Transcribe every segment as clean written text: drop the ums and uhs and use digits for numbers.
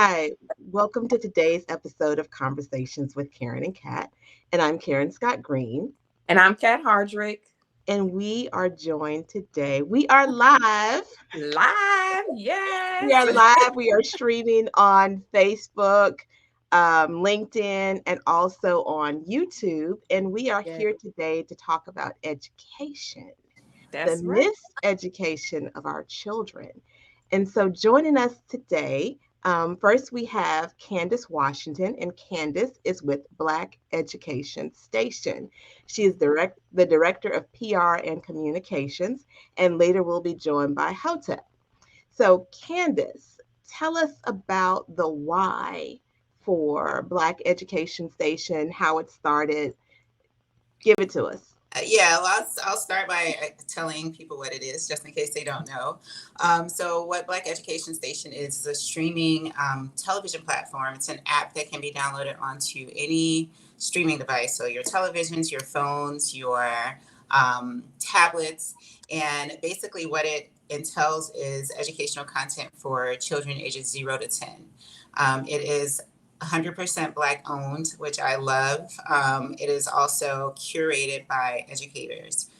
Hi, welcome to today's episode of Conversations with Karen and Kat. And I'm Karen Scott Green. And I'm Kat Hardrick. And we are joined today. We are live. Live, We yes. are live. We are streaming on Facebook, LinkedIn, and also on YouTube. And we are Yeah, here today to talk about education, the that's right. miseducation of our children. And so joining us today, first we have Candice Washington, and Candice is with Black Education Station. She is the director of PR and communications, and later will be joined by Hotep. So, Candice, tell us about the why for Black Education Station, how it started. Give it to us. Yeah, well, I'll start by telling people what it is, just in case they don't know. So, what Black Education Station is a streaming television platform. It's an app that can be downloaded onto any streaming device. So, your televisions, your phones, your tablets. And basically, what it entails is educational content for children ages 0 to 10. It is 100% Black owned, which I love. It is also curated by educators.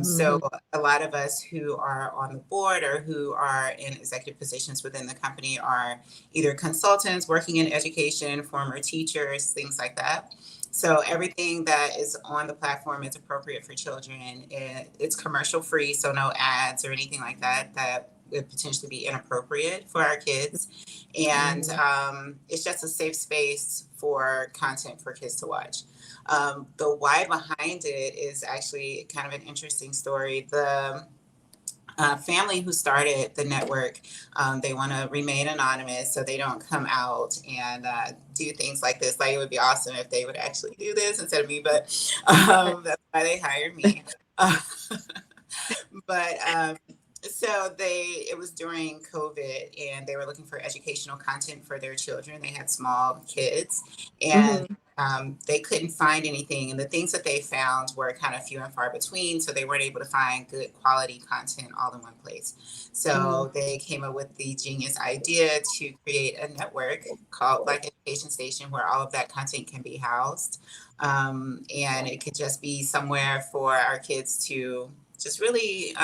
So Mhm. a lot of us who are on the board or who are in executive positions within the company are either consultants working in education, former teachers, things like that. So everything that is on the platform is appropriate for children. It's commercial free, so no ads or anything like that that would potentially be inappropriate for our kids. And Mhm. it's just a safe space for content for kids to watch. The why behind it is actually kind of an interesting story. The family who started the network, they want to remain anonymous so they don't come out and do things like this. Like, it would be awesome if they would actually do this instead of me, but that's why they hired me. But so it was during COVID, and they were looking for educational content for their children. They had small kids, and Mhm. they couldn't find anything. And the things that they found were kind of few and far between. So they weren't able to find good quality content all in one place. Mhm. So they came up with the genius idea to create a network called Black Education Station, where all of that content can be housed. And it could just be somewhere for our kids to just really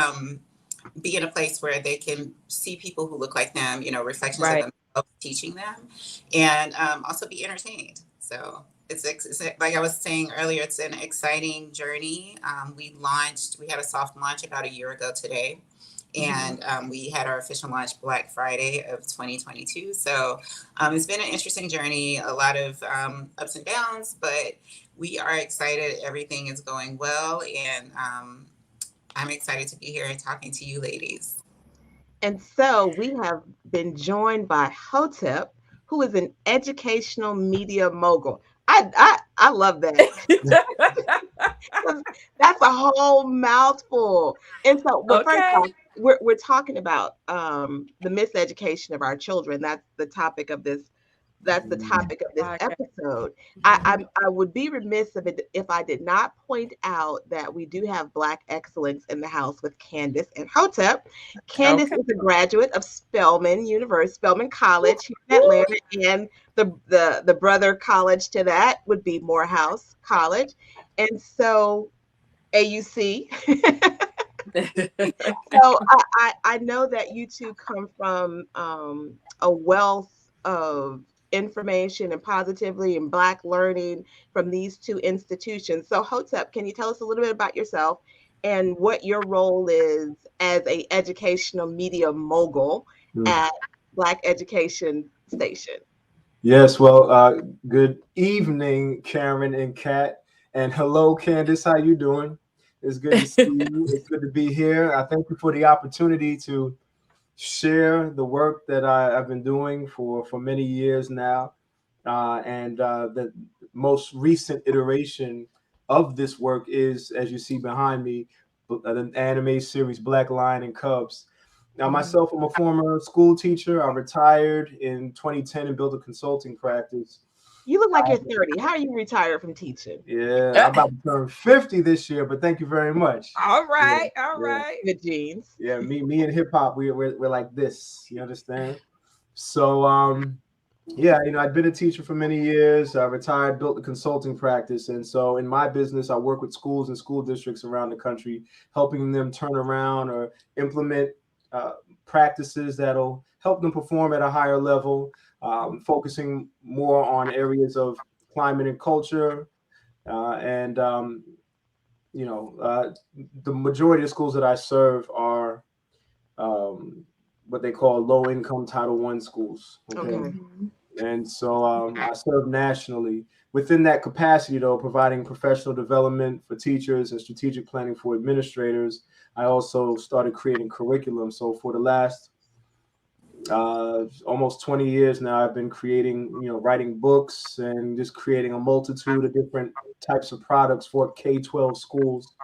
be in a place where they can see people who look like them, reflections of Right. themselves teaching them, and also be entertained. So it's like I was saying earlier, it's an exciting journey. We had a soft launch about a year ago today. Mhm. And we had our official launch Black Friday of 2022. So it's been an interesting journey, a lot of ups and downs, but we are excited. Everything is going well. And I'm excited to be here and talking to you ladies. And so we have been joined by Hotep, who is an educational media mogul. I love that. 'Cause that's a whole mouthful. And so, but first Okay. off, we're talking about the miseducation of our children. That's the topic of this. That's the That's topic of the this podcast. episode. Mhm. I would be remiss if I did not point out that we do have Black excellence in the house with Candace and Hotep. Candace Okay. is a graduate of Spelman College here in Woo. Atlanta, and the brother college to that would be Morehouse College. And so AUC. So I know that you two come from a wealth of information and positively and Black learning from these two institutions. So Hotep, can you tell us a little bit about yourself and what your role is as a educational media mogul Mm. at Black Education Station? Yes, well, good evening, Karen and Kat, and hello, Candice. How you doing? It's good to see you. It's good to be here. I thank you for the opportunity to share the work that I've been doing for many years now, and the most recent iteration of this work is, as you see behind me, the anime series Black Lion and Cubs. Now, Mhm. myself, I'm a former school teacher. I retired in 2010 and built a consulting practice. You look like you're 30. How are you retired from teaching? Yeah, I'm about to turn 50 this year, but thank you very much. All Yeah, right. All yeah, right. Good genes. yeah. Me and hip hop, we're like this. You understand? So, Yeah, I'd been a teacher for many years. I retired, built a consulting practice. And so in my business, I work with schools and school districts around the country, helping them turn around or implement uh, practices that'll help them perform at a higher level, focusing more on areas of climate and culture. And, the majority of schools that I serve are um, what they call low income Title I schools. Okay. Okay. And so I serve nationally. Within that capacity, though, providing professional development for teachers and strategic planning for administrators, I also started creating curriculum. So for the last almost 20 years now, I've been creating, writing books and just creating a multitude of different types of products for K-12 schools.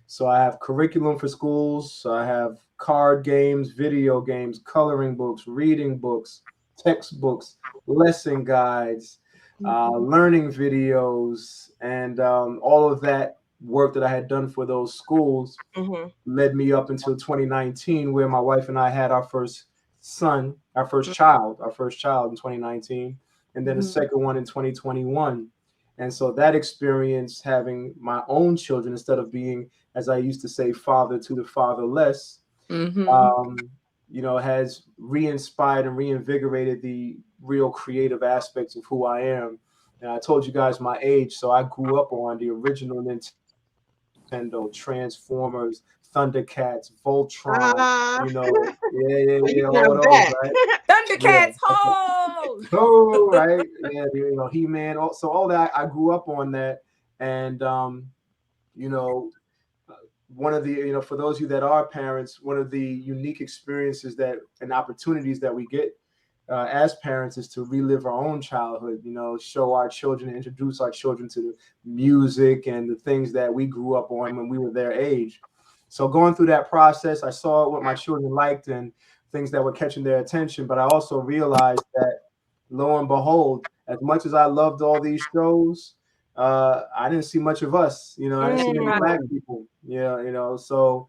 So I have curriculum for schools. I have card games, video games, coloring books, reading books, textbooks, lesson guides, learning videos, and all of that work that I had done for those schools Mm-hmm. led me up until 2019, where my wife and I had our first son, our first child in 2019, and then a second one in 2021. And so that experience, having my own children instead of being, as I used to say, father to the fatherless, has re-inspired and reinvigorated the real creative aspects of who I am. And I told you guys my age, so I grew up on the original Nintendo, Transformers, Thundercats, Voltron, Ah, you all know of those, that. right? Yeah. Thundercats, ho! Oh, right. Yeah, He-Man. So all that, I grew up on that. And, you know, one of the, for those of you that are parents, one of the unique experiences that and opportunities that we get as parents is to relive our own childhood, show our children, introduce our children to the music and the things that we grew up on when we were their age. So going through that process, I saw what my children liked and things that were catching their attention. But I also realized that, lo and behold, as much as I loved all these shows, I didn't see much of us. I didn't see many Black people. Yeah, So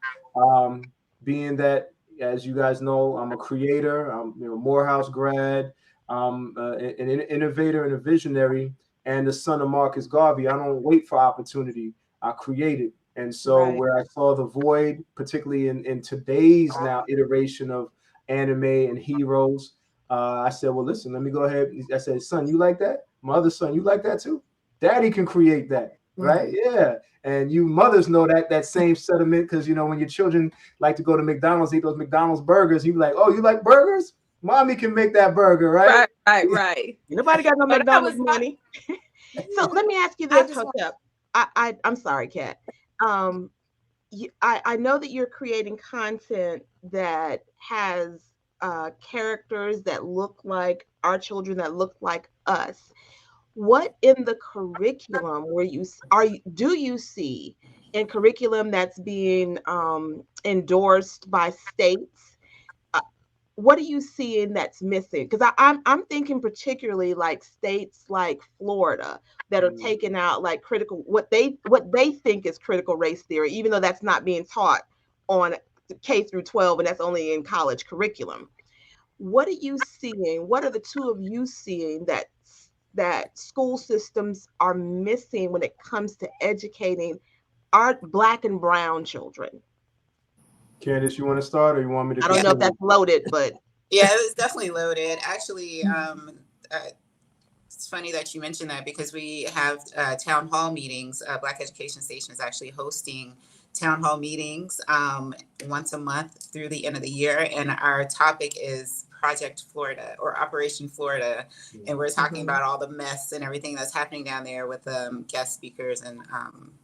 being that, as you guys know, I'm a creator. I'm Morehouse grad. An innovator and a visionary, and the son of Marcus Garvey. I don't wait for opportunity. I create it. And so where I saw the void, particularly in today's now iteration of anime and heroes, I said, well, listen, let me go ahead. I said, son, you like that? My other son, you like that too? Daddy can create that, right? Yeah. And you mothers know that same sentiment, because when your children like to go to McDonald's, eat those McDonald's burgers, you be like, oh, you like burgers? Mommy can make that burger, right? Right. Nobody got no So that McDonald's was money. So let me ask you this, Hotep. I'm sorry, Kat. I know that you're creating content that has characters that look like our children, that look like us. What in the curriculum do you see in curriculum that's being endorsed by states? What are you seeing that's missing? Because I'm thinking particularly like states like Florida that are taking out like what they think is critical race theory, even though that's not being taught on K through 12 and that's only in college curriculum. What are you seeing? What are the two of you seeing that school systems are missing when it comes to educating our Black and brown children? Candice, you want to start, or you want me to I don't know if continue? that's loaded, but Yeah, it was definitely loaded. Actually, it's funny that you mentioned that, because we have town hall meetings. Black Education Station is actually hosting town hall meetings once a month through the end of the year. And our topic is Project Florida, or Operation Florida. And we're talking about all the mess and everything that's happening down there with guest speakers and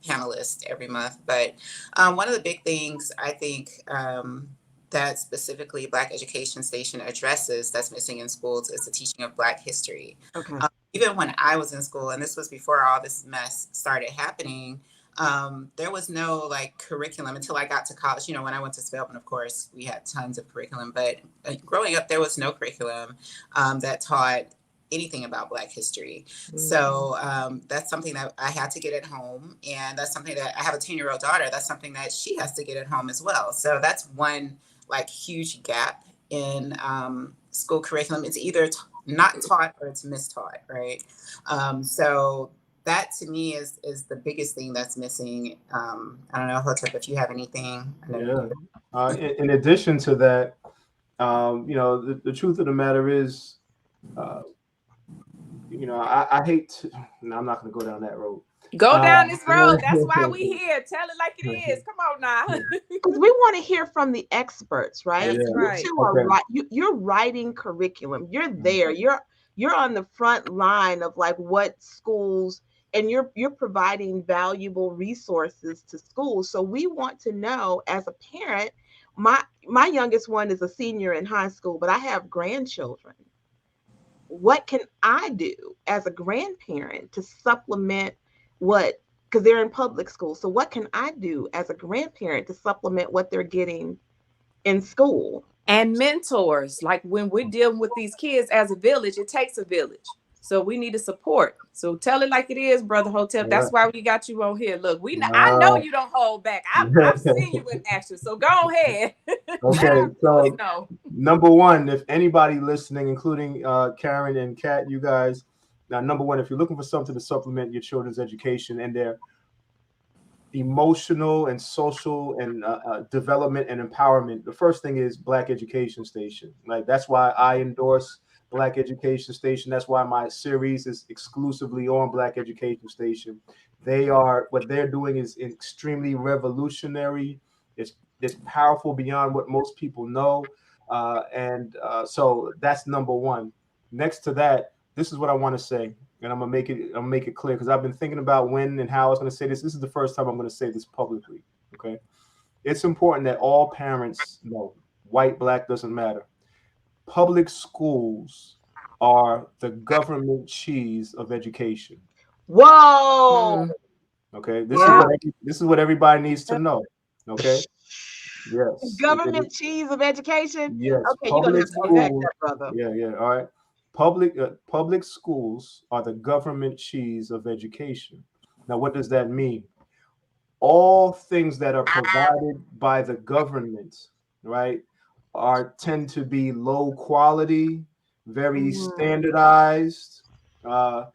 panelists every month. But one of the big things I think that specifically Black Education Station addresses that's missing in schools is the teaching of Black history. okay. Even when I was in school, and this was before all this mess started happening, there was no like curriculum until I got to college. When I went to Spelman, of course, we had tons of curriculum, but growing up, there was no curriculum that taught anything about Black history. So that's something that I had to get at home. And that's something that I have a 10-year-old daughter. That's something that she has to get at home as well. So that's one like huge gap in school curriculum. It's either not taught or it's mistaught, right? So that to me is the biggest thing that's missing. I don't know, Hotep, if you have anything. I know you Yeah. do. In addition to that, the truth of the matter is, uh, I hate to, no, I'm not going to go down that road. Go down Um, this road. That's why we here. Tell it like it is. Come on now. Because we want to hear from the experts, right? That's yeah. You right. two are Okay. right. You're writing curriculum. You're there. You're on the front line of like what schools, and you're providing valuable resources to schools. So we want to know as a parent. My youngest one is a senior in high school, but I have grandchildren. What can I do as a grandparent to supplement what, because they're in public school. So what can I do as a grandparent to supplement what they're getting in school? And mentors. Like when we're dealing with these kids as a village, it takes a village. So we need to support. So tell it like it is, Brother Hotep. All That's right. why we got you on here. Look, I know you don't hold back. I've seen you in action. So go ahead. Let Okay. our viewers So know. number one, if anybody listening, including Karen and Kat, you guys, now number one, if you're looking for something to supplement your children's education and their emotional and social and development and empowerment, the first thing is Black Education Station. Like that's why I endorse Black Education Station. That's why my series is exclusively on Black Education Station. What they're doing is extremely revolutionary. It's powerful beyond what most people know, so that's number one. Next to that, this is what I want to say, and I'm gonna make it clear because I've been thinking about when and how I was gonna say this. This is the first time I'm gonna say this publicly. Okay, it's important that all parents know, white, black, doesn't matter. Public schools are the government cheese of education. Whoa. Okay, Yeah. this is what everybody needs to know. Okay, yes, Government cheese of education. yes, Okay, you're gonna public have to unpack schools. that, brother. Yeah, all right. Public schools are the government cheese of education. Now, what does that mean? All things that are provided by the government, right, tend to be low quality, very Mm, standardized. Uh,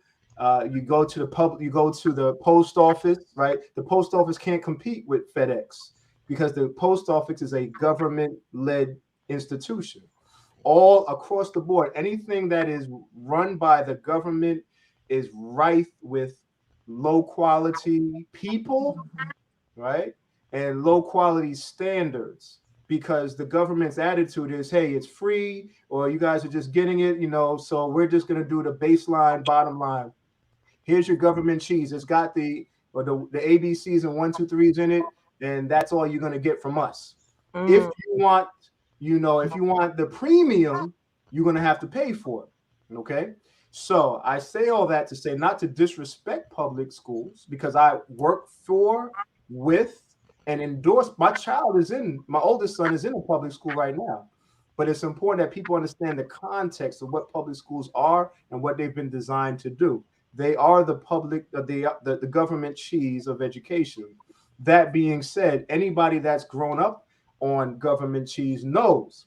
you go to the post office, right? The post office can't compete with FedEx because the post office is a government-led institution. All across the board, anything that is run by the government is rife with low quality people, right? And low quality standards because the government's attitude is, hey, it's free, or you guys are just getting it, so we're just going to do the baseline bottom line. Here's your government cheese. It's got the ABCs and 1, 2, 3s in it, and that's all you're going to get from us. If mm, you want, if you want the premium, you're going to have to pay for it. Okay. So I say all that to say not to disrespect public schools because I work for, with, and endorse. My oldest son is in a public school right now. But it's important that people understand the context of what public schools are and what they've been designed to do. They are the government cheese of education. That being said, anybody that's grown up on government cheese knows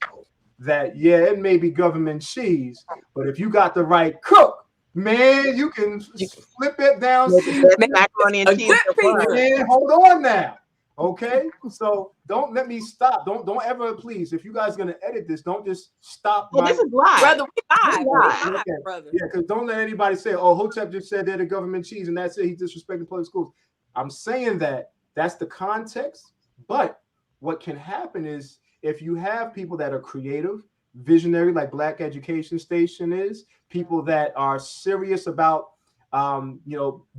that, yeah, it may be government cheese, but if you got the right cook, man, you can you flip it down, make the season best Man, it. macaroni and a cheese good there was. pizza. Man, hold on now. Okay, so don't let me stop. Don't ever, please. If you guys are gonna edit this, don't just stop Well, my. this is live. Brother, we We live. We live. live, Okay, brother. yeah, because don't let anybody say, "Oh, Hotep just said they're the government cheese," and that's it. He's disrespecting public schools. I'm saying that's the context. But what can happen is if you have people that are creative, visionary, like Black Education Station is, people that are serious about,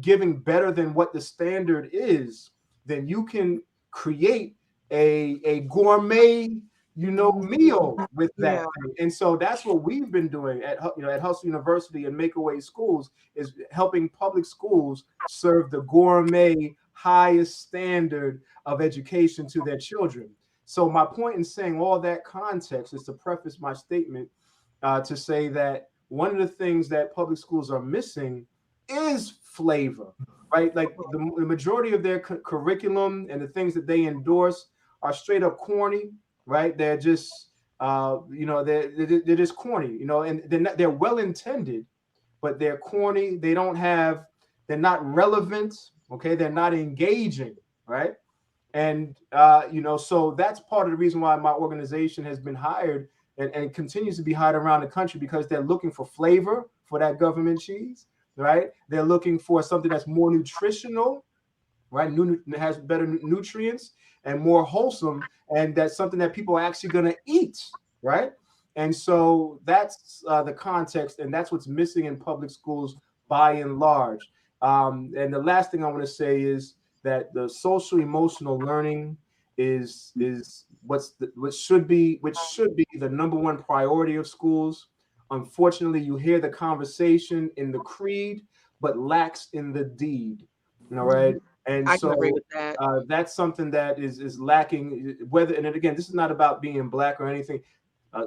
giving better than what the standard is, then you can create a gourmet meal with that Yeah. thing. And so that's what we've been doing at Hustle University and Makeaway Schools, is helping public schools serve the gourmet highest standard of education to their children. So my point in saying all that context is to preface my statement to say that one of the things that public schools are missing is flavor, right? Like the majority of their curriculum and the things that they endorse are straight up corny, right? They're just they're just corny, and they're well intended, but they're corny. They're not relevant. Okay, they're not engaging, right? And so that's part of the reason why my organization has been hired and continues to be hired around the country, because they're looking for flavor for that government cheese, right? They're looking for something that's more nutritional, right? Has better nutrients and more wholesome, and that's something that people are actually going to eat, right? And so that's the context, and that's what's missing in public schools by and large. And the last thing I want to say is that the social emotional learning is what should be the number one priority of schools. Unfortunately, you hear the conversation in the creed, but lacks in the deed. Right? And I can agree so with that. that's something that is lacking. And again, this is not about being black or anything.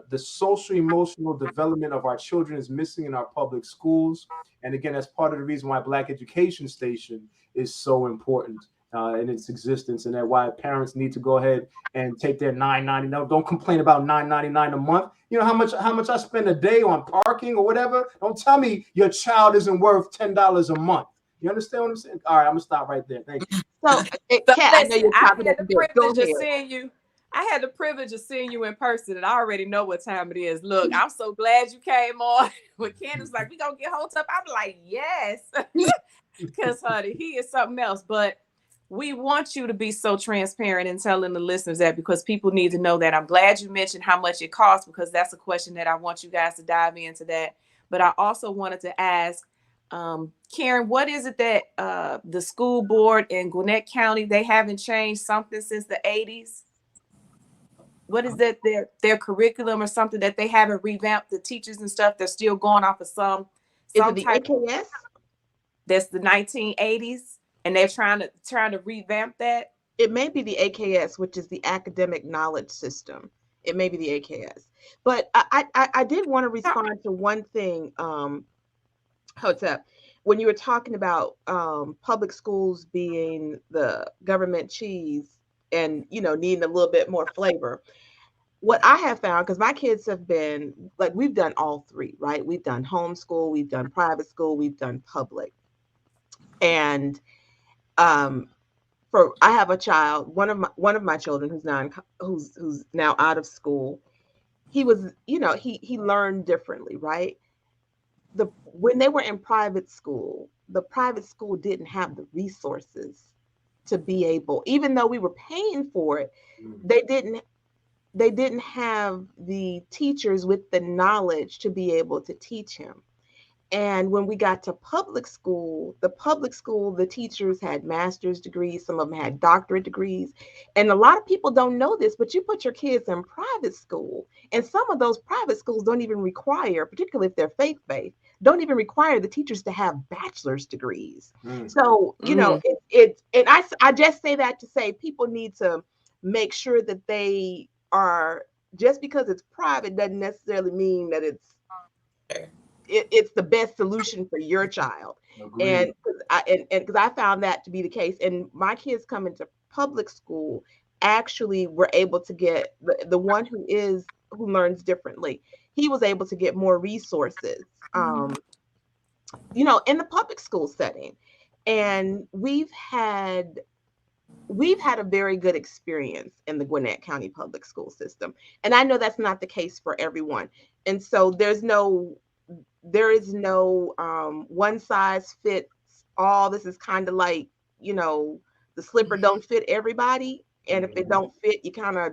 The social emotional development of our children is missing in our public schools. And again, that's part of the reason why Black Education Station is so important in its existence, and that why parents need to go ahead and take their $9.99. Don't complain about $9.99 a month. You know how much I spend a day on parking or whatever. Don't tell me your child isn't worth $10 a month. You understand what I'm saying? All right, I'm gonna stop right there. Thank you. So, So Kat, I know listen, you're I talking had at the the bit. Go privilege of ahead. seeing you. I had the privilege of seeing you in person, and I already know what time it is. Look, I'm so glad you came on. When Candace like, we gonna get Hotep, I'm like, yes, because honey, he is something else. But we want you to be so transparent in telling the listeners that, because people need to know that. I'm glad you mentioned how much it costs, because that's a question that I want you guys to dive into that. But I also wanted to ask, Karen, what is it that the school board in Gwinnett County, they haven't changed something since the 80s? What is that, their curriculum or something that they haven't revamped? The teachers and stuff, they're still going off of some Is it the type of, AKS? that's the 1980s, and they're trying to revamp that. It may be the AKS, which is the Academic Knowledge System. It may be the AKS. But I did want to respond to one thing, Hotep, when you were talking about public schools being the government cheese and, needing a little bit more flavor. What I have found, because my kids have been, like, we've done all three, right? We've done homeschool, we've done private school, we've done public. And I have a child, one of my children who's now out of school. He was, he learned differently, right? When they were in private school, the private school didn't have the resources to be able, even though we were paying for it, they didn't have the teachers with the knowledge to be able to teach him. And when we got to the teachers had master's degrees, some of them had doctorate degrees. And a lot of people don't know this, but you put your kids in private school, and some of those private schools don't even require, particularly if they're faith-based, don't even require the teachers to have bachelor's degrees. So, and I just say that to say people need to make sure that they are, just because it's private doesn't necessarily mean that it's the best solution for your child. Agreed. And because I found that to be the case, and my kids come into public school actually were able to get the one who learns differently. He was able to get more resources, in the public school setting, and we've had a very good experience in the Gwinnett County public school system. And I know that's not the case for everyone. And so there is no one size fits all. This is kind of like, the slipper don't fit everybody. And if it don't fit, you kind of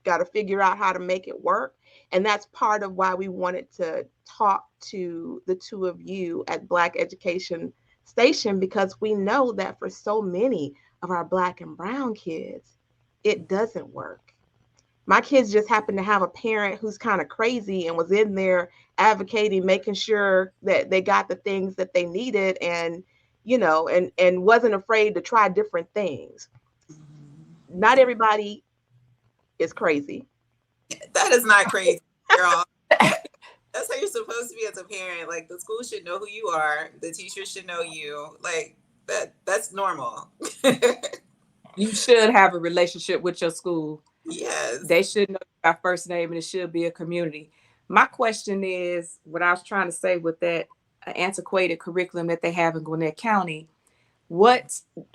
got to figure out how to make it work. And that's part of why we wanted to talk to the two of you at Black Education Station, because we know that for so many of our Black and brown kids, it doesn't work. My kids just happen to have a parent who's kind of crazy and was in there advocating, making sure that they got the things that they needed, and and wasn't afraid to try different things. Not everybody is crazy. That is not crazy, girl. That's how you're supposed to be as a parent. Like, the school should know who you are. The teachers should know you. Like, that's normal. You should have a relationship with your school. Yes. They should know our first name, and it should be a community. My question is, what I was trying to say with that antiquated curriculum that they have in Gwinnett County,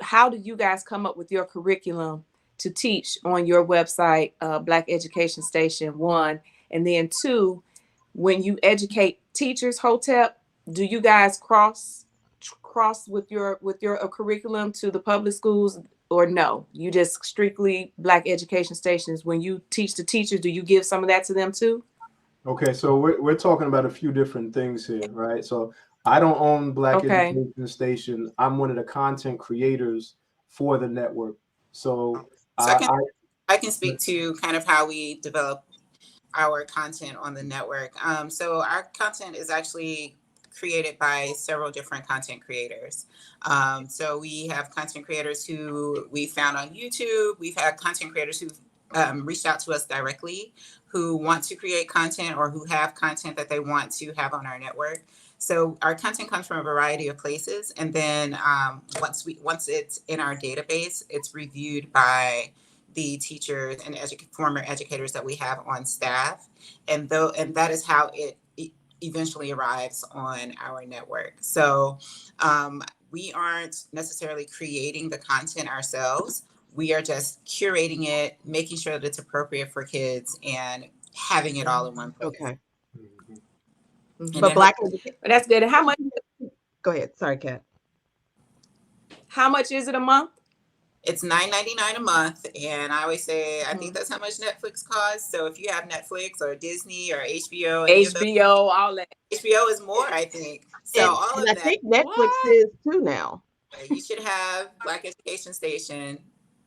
how do you guys come up with your curriculum to teach on your website, Black Education Station, one, and then two, when you educate teachers, Hotep, do you guys cross with your curriculum to the public schools, or no? You just strictly Black Education Stations. When you teach the teachers, do you give some of that to them too? Okay, so we're talking about a few different things here, right? So I don't own Black Okay. Education Station. I'm one of the content creators for the network. So So I can speak to kind of how we develop our content on the network. So our content is actually created by several different content creators. So we have content creators who we found on YouTube. We've had content creators who've reached out to us directly, who want to create content or who have content that they want to have on our network. So our content comes from a variety of places, and then once it's in our database, it's reviewed by the teachers and former educators that we have on staff, and that is how it eventually arrives on our network. So we aren't necessarily creating the content ourselves. We are just curating it, making sure that it's appropriate for kids, and having it all in one place. Okay. And But Black Education. But that's good. And how much? Go ahead. Sorry, Kat. How much is it a month? It's $9.99 a month, and I always say I think that's how much Netflix costs. So if you have Netflix or Disney or HBO, all that. HBO is more, I think. So and, all and of I think Netflix is too now. You should have Black Education Station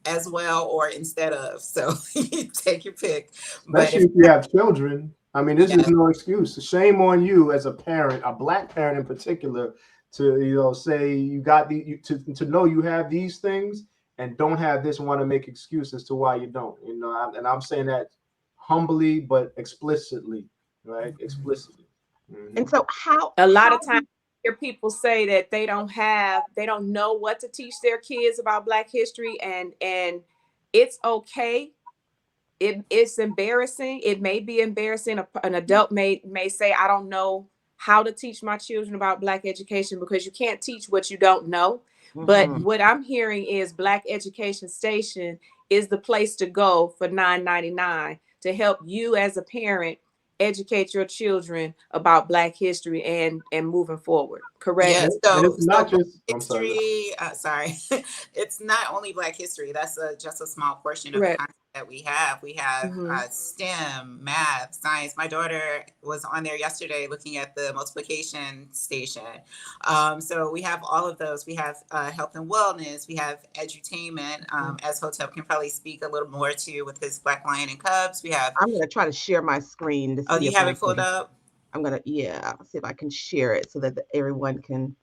as well, or instead of. So you take your pick. Especially if you have children. I mean, this is no excuse. Shame on you as a parent, a Black parent in particular, to say you got to know you have these things and don't have this, and want to make excuses to why you don't. And I'm saying that humbly but explicitly, right? Explicitly. Mm-hmm. And so a lot of times hear people say that they don't know what to teach their kids about Black history, and it's okay. It's embarrassing. It may be embarrassing. An adult may say, I don't know how to teach my children about Black education, because you can't teach what you don't know. Mm-hmm. But what I'm hearing is Black Education Station is the place to go for $9.99 to help you as a parent educate your children about Black history and moving forward. Correct? Yes. So it's not just history. It's not only Black history. That's just a small portion of the content that we have. We have STEM, math, science. My daughter was on there yesterday looking at the multiplication station. So we have all of those. We have health and wellness. We have edutainment, as Hotep can probably speak a little more to with his Black Lion and Cubs. I'm going to try to share my screen to see. Oh, you have it pulled up? I'm going to, see if I can share it so that everyone can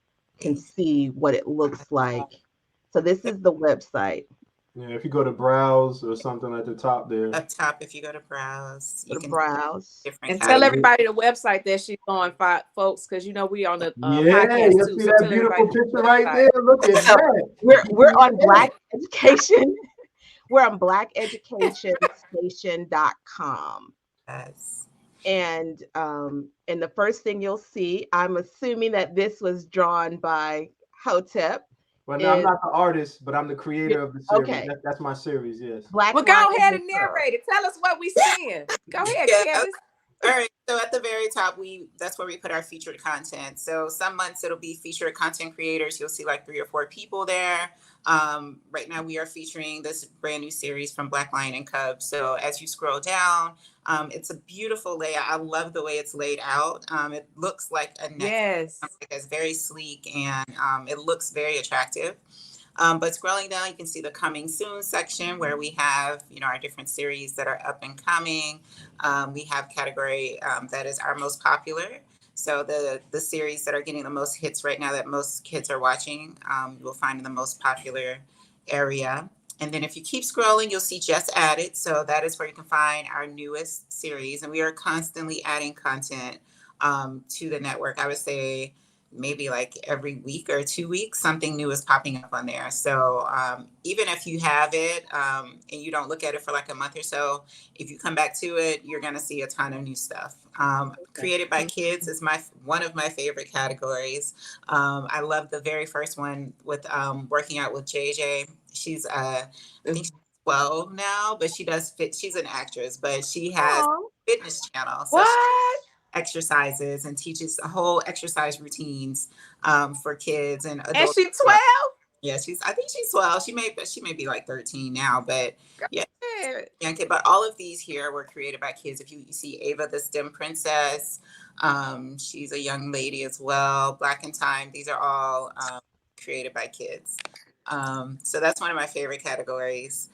see what it looks like. So this is the website. Yeah, if you go to browse or something at the top there. Up top, if you go to browse, you can browse. And tell everybody the website that she's on, folks, because we on the podcast you too. See that beautiful picture right there? Look at that. We're on Black Education. We're on blackeducationstation.com. Yes. And the first thing you'll see, I'm assuming that this was drawn by Hotep. Well, no, I'm not the artist, but I'm the creator of the series. Okay. That's my series, yes. Well, go ahead and narrate it. Tell us what we seeing. Go ahead, Candice. All right. So at the very top, that's where we put our featured content. So some months it'll be featured content creators. You'll see like 3 or 4 people there. Right now we are featuring this brand new series from Black Lion and Cubs. So as you scroll down, it's a beautiful layout. I love the way it's laid out. It looks like a neck. Yes. It's very sleek, and it looks very attractive. But scrolling down, you can see the coming soon section where we have, our different series that are up and coming. We have category that is our most popular. So the series that are getting the most hits right now that most kids are watching, you'll find in the most popular area. And then if you keep scrolling, you'll see just added. So that is where you can find our newest series. And we are constantly adding content to the network. I would say maybe like every week or 2 weeks, something new is popping up on there. So even if you have it and you don't look at it for like a month or so, if you come back to it, you're going to see a ton of new stuff. Created by kids is one of my favorite categories. I love the very first one with working out with JJ. She's I think she's 12 now, but she does fit. She's an actress, but she has a fitness channel. So What? exercises and teaches a whole exercise routines for kids and And adults. she 12? Yeah, I think she's 12. She may be like 13 now, but yeah. Yeah. Okay, but all of these here were created by kids. If you see Ava the STEM Princess, she's a young lady as well. Black in Time, these are all created by kids. So that's one of my favorite categories.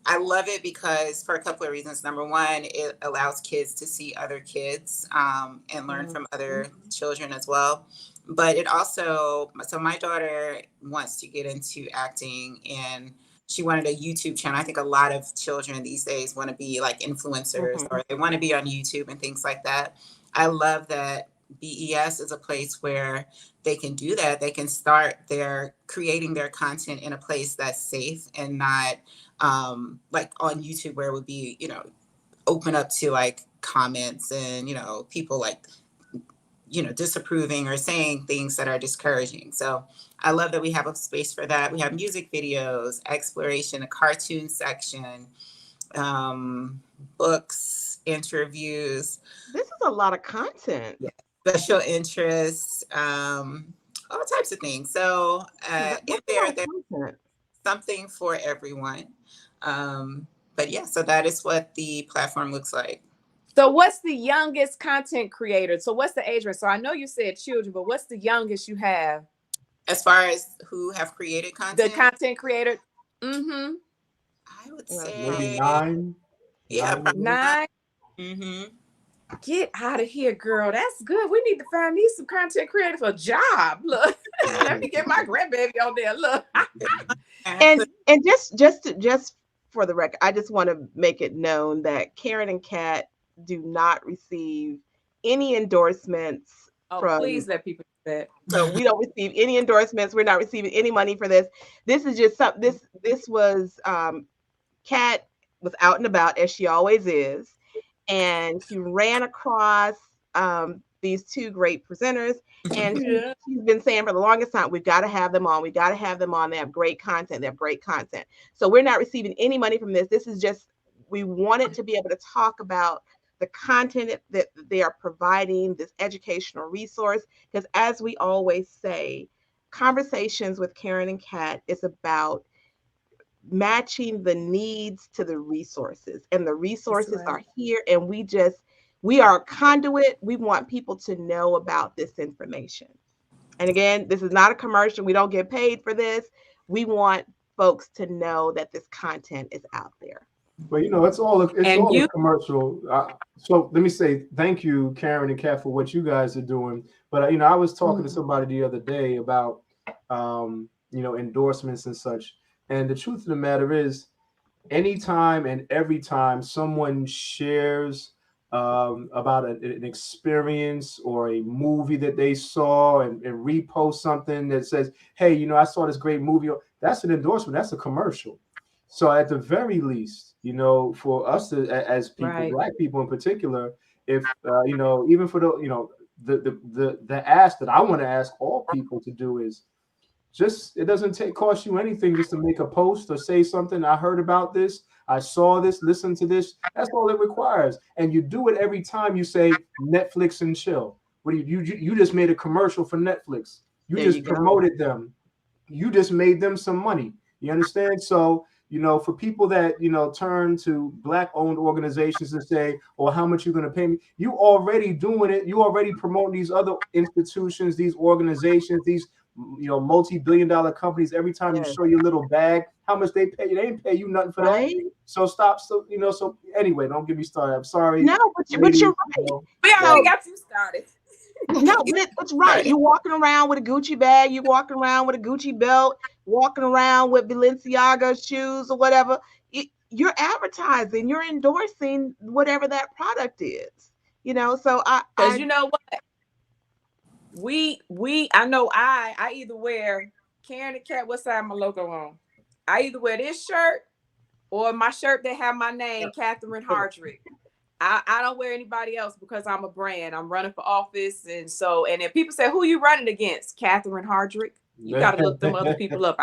I love it because for a couple of reasons. Number one, it allows kids to see other kids and learn from other children as well. But it also, so my daughter wants to get into acting and she wanted a YouTube channel. I think a lot of children these days want to be like influencers or they want to be on YouTube and things like that. I love that BES is a place where they can do that. They can start creating their content in a place that's safe and not like on YouTube where it would be, open up to like comments and, people like, disapproving or saying things that are discouraging. So I love that we have a space for that. We have music videos, exploration, a cartoon section, books, interviews. This is a lot of content. Yeah. Special interests, all types of things. So in there's something for everyone. But yeah, so that is what the platform looks like. So what's the youngest content creator? So what's the age range? So I know you said children, but what's the youngest you have? As far as who have created content? The content creator? Mm-hmm. I would say maybe 9. Yeah, 9. Mm-hmm. Get out of here, girl. That's good. We need to find me some content creators for a job. Look, let me get my grandbaby on there. Look. and just for the record, I just want to make it known that Karen and Kat do not receive any endorsements from. Please let people do that. So we don't receive any endorsements. We're not receiving any money for this. This is just this was Kat was out and about as she always is, and she ran across these two great presenters, and she's been saying for the longest time, we've got to have them on. We've got to have them on. They have great content. They have great content. So we're not receiving any money from this. This is just, we wanted to be able to talk about the content that they are providing, this educational resource, because as we always say, Conversations with Karen and Kat is about matching the needs to the resources, and the resources are here, and we are a conduit. We want people to know about this information. And again, this is not a commercial. We don't get paid for this. We want folks to know that this content is out there. But it's all a commercial. So let me say thank you, Karen and Kat, for what you guys are doing. But I was talking to somebody the other day about endorsements and such. And the truth of the matter is, anytime and every time someone shares about an experience or a movie that they saw and repost something that says, hey, I saw this great movie, that's an endorsement. That's a commercial. So at the very least, for us as people, Black people in particular, if even for the ask that I want to ask all people to do is just, it doesn't cost you anything just to make a post or say something. I heard about this. I saw this. Listen to this. That's all it requires. And you do it every time you say Netflix and chill. What do you just made a commercial for Netflix. You just promoted them. You just made them some money. You understand? So, for people that, turn to Black-owned organizations and say, "Oh, how much you going to pay me?" You already doing it. You already promoting these other institutions, these organizations, these multi-billion-dollar companies. Every time you show your little bag, how much they pay you? They ain't pay you nothing for that. So stop. So so anyway, don't get me started. I'm sorry. No, but you're right. We already got you started. No, but it's right. You're walking around with a Gucci bag. You're walking around with a Gucci belt. Walking around with Balenciaga shoes or whatever. You're advertising. You're endorsing whatever that product is. So because you know what? I know I either wear Karen and Cat, what side my logo on? I either wear this shirt or my shirt that have my name, Catherine Hardrick. I don't wear anybody else because I'm a brand. I'm running for office. And if people say, who you running against? Catherine Hardrick. You got to look them other people up.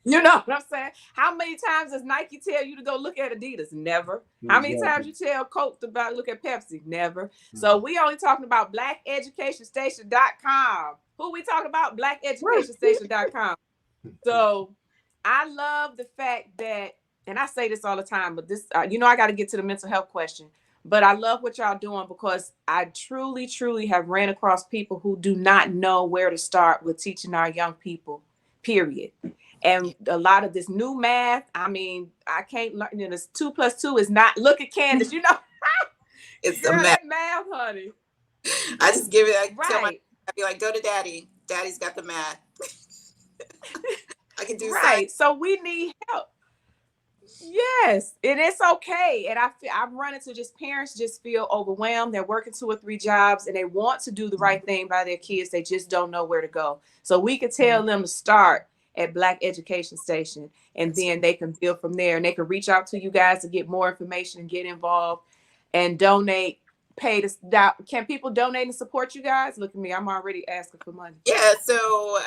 You know what I'm saying? How many times does Nike tell you to go look at Adidas? Never. How many times you tell Coke to look at Pepsi? Never. So we only talking about blackedutionstation.com. Who we talking about? blackedutionstation.com. So I love the fact that, and I say this all the time, but this, I got to get to the mental health question. But I love what y'all doing because I truly, truly have ran across people who do not know where to start with teaching our young people, period. And a lot of this new math, I mean, I can't learn. This 2 + 2 is not. Look at Candace, It's girl, the math. that math, honey. I just give it. I Right. be like, go to Daddy. Daddy's got the math. I can do right. science. So we need help. Yes, and it's okay. And I've run into just parents just feel overwhelmed. They're working 2 or 3 jobs and they want to do the right thing by their kids. They just don't know where to go. So we can tell them to start at Black Education Station, and then they can build from there. And they can reach out to you guys to get more information and get involved and donate. Can people donate and support you guys? Look at me, I'm already asking for money. Yeah, so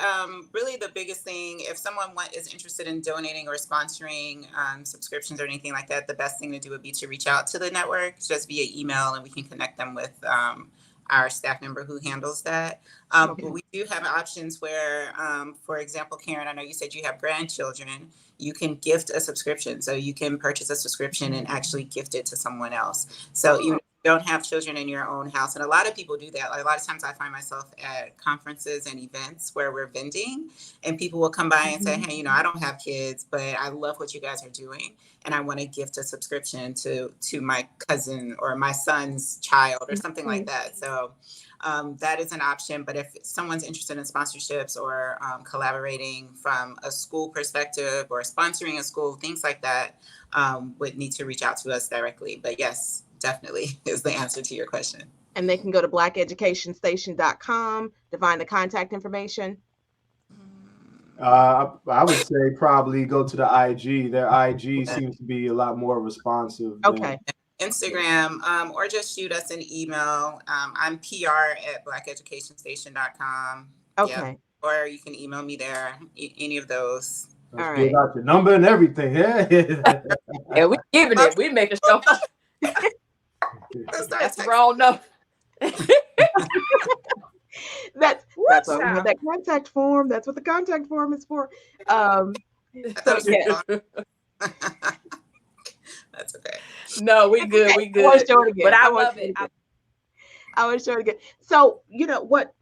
really the biggest thing, if someone is interested in donating or sponsoring subscriptions or anything like that, the best thing to do would be to reach out to the network just via email, and we can connect them with our staff member who handles that. Okay. But we do have options where, for example, Karen, I know you said you have grandchildren. You can gift a subscription. So you can purchase a subscription and actually gift it to someone else. So even if you don't have children in your own house, and a lot of people do that. Like, a lot of times I find myself at conferences and events where we're vending, and people will come by and say, hey, I don't have kids, but I love what you guys are doing, and I want to gift a subscription to my cousin or my son's child or something like that. So that is an option. But if someone's interested in sponsorships or collaborating from a school perspective or sponsoring a school, things like that, would need to reach out to us directly. But yes, definitely is the answer to your question. And they can go to blackedutionstation.com to find the contact information. I would say probably go to the IG. Their IG seems to be a lot more responsive. Okay. Instagram, or just shoot us an email. I'm PR@blackedutionstation.com. Okay. Yep. Or you can email me there, any of those. All right. Out your number and everything. Yeah, we giving it. We making sure. That's wrong. No. That's why we have that contact form. That's what the contact form is for. That's okay. No, we good. We good. I want to show it again. But I love it. I want to show it again. So, what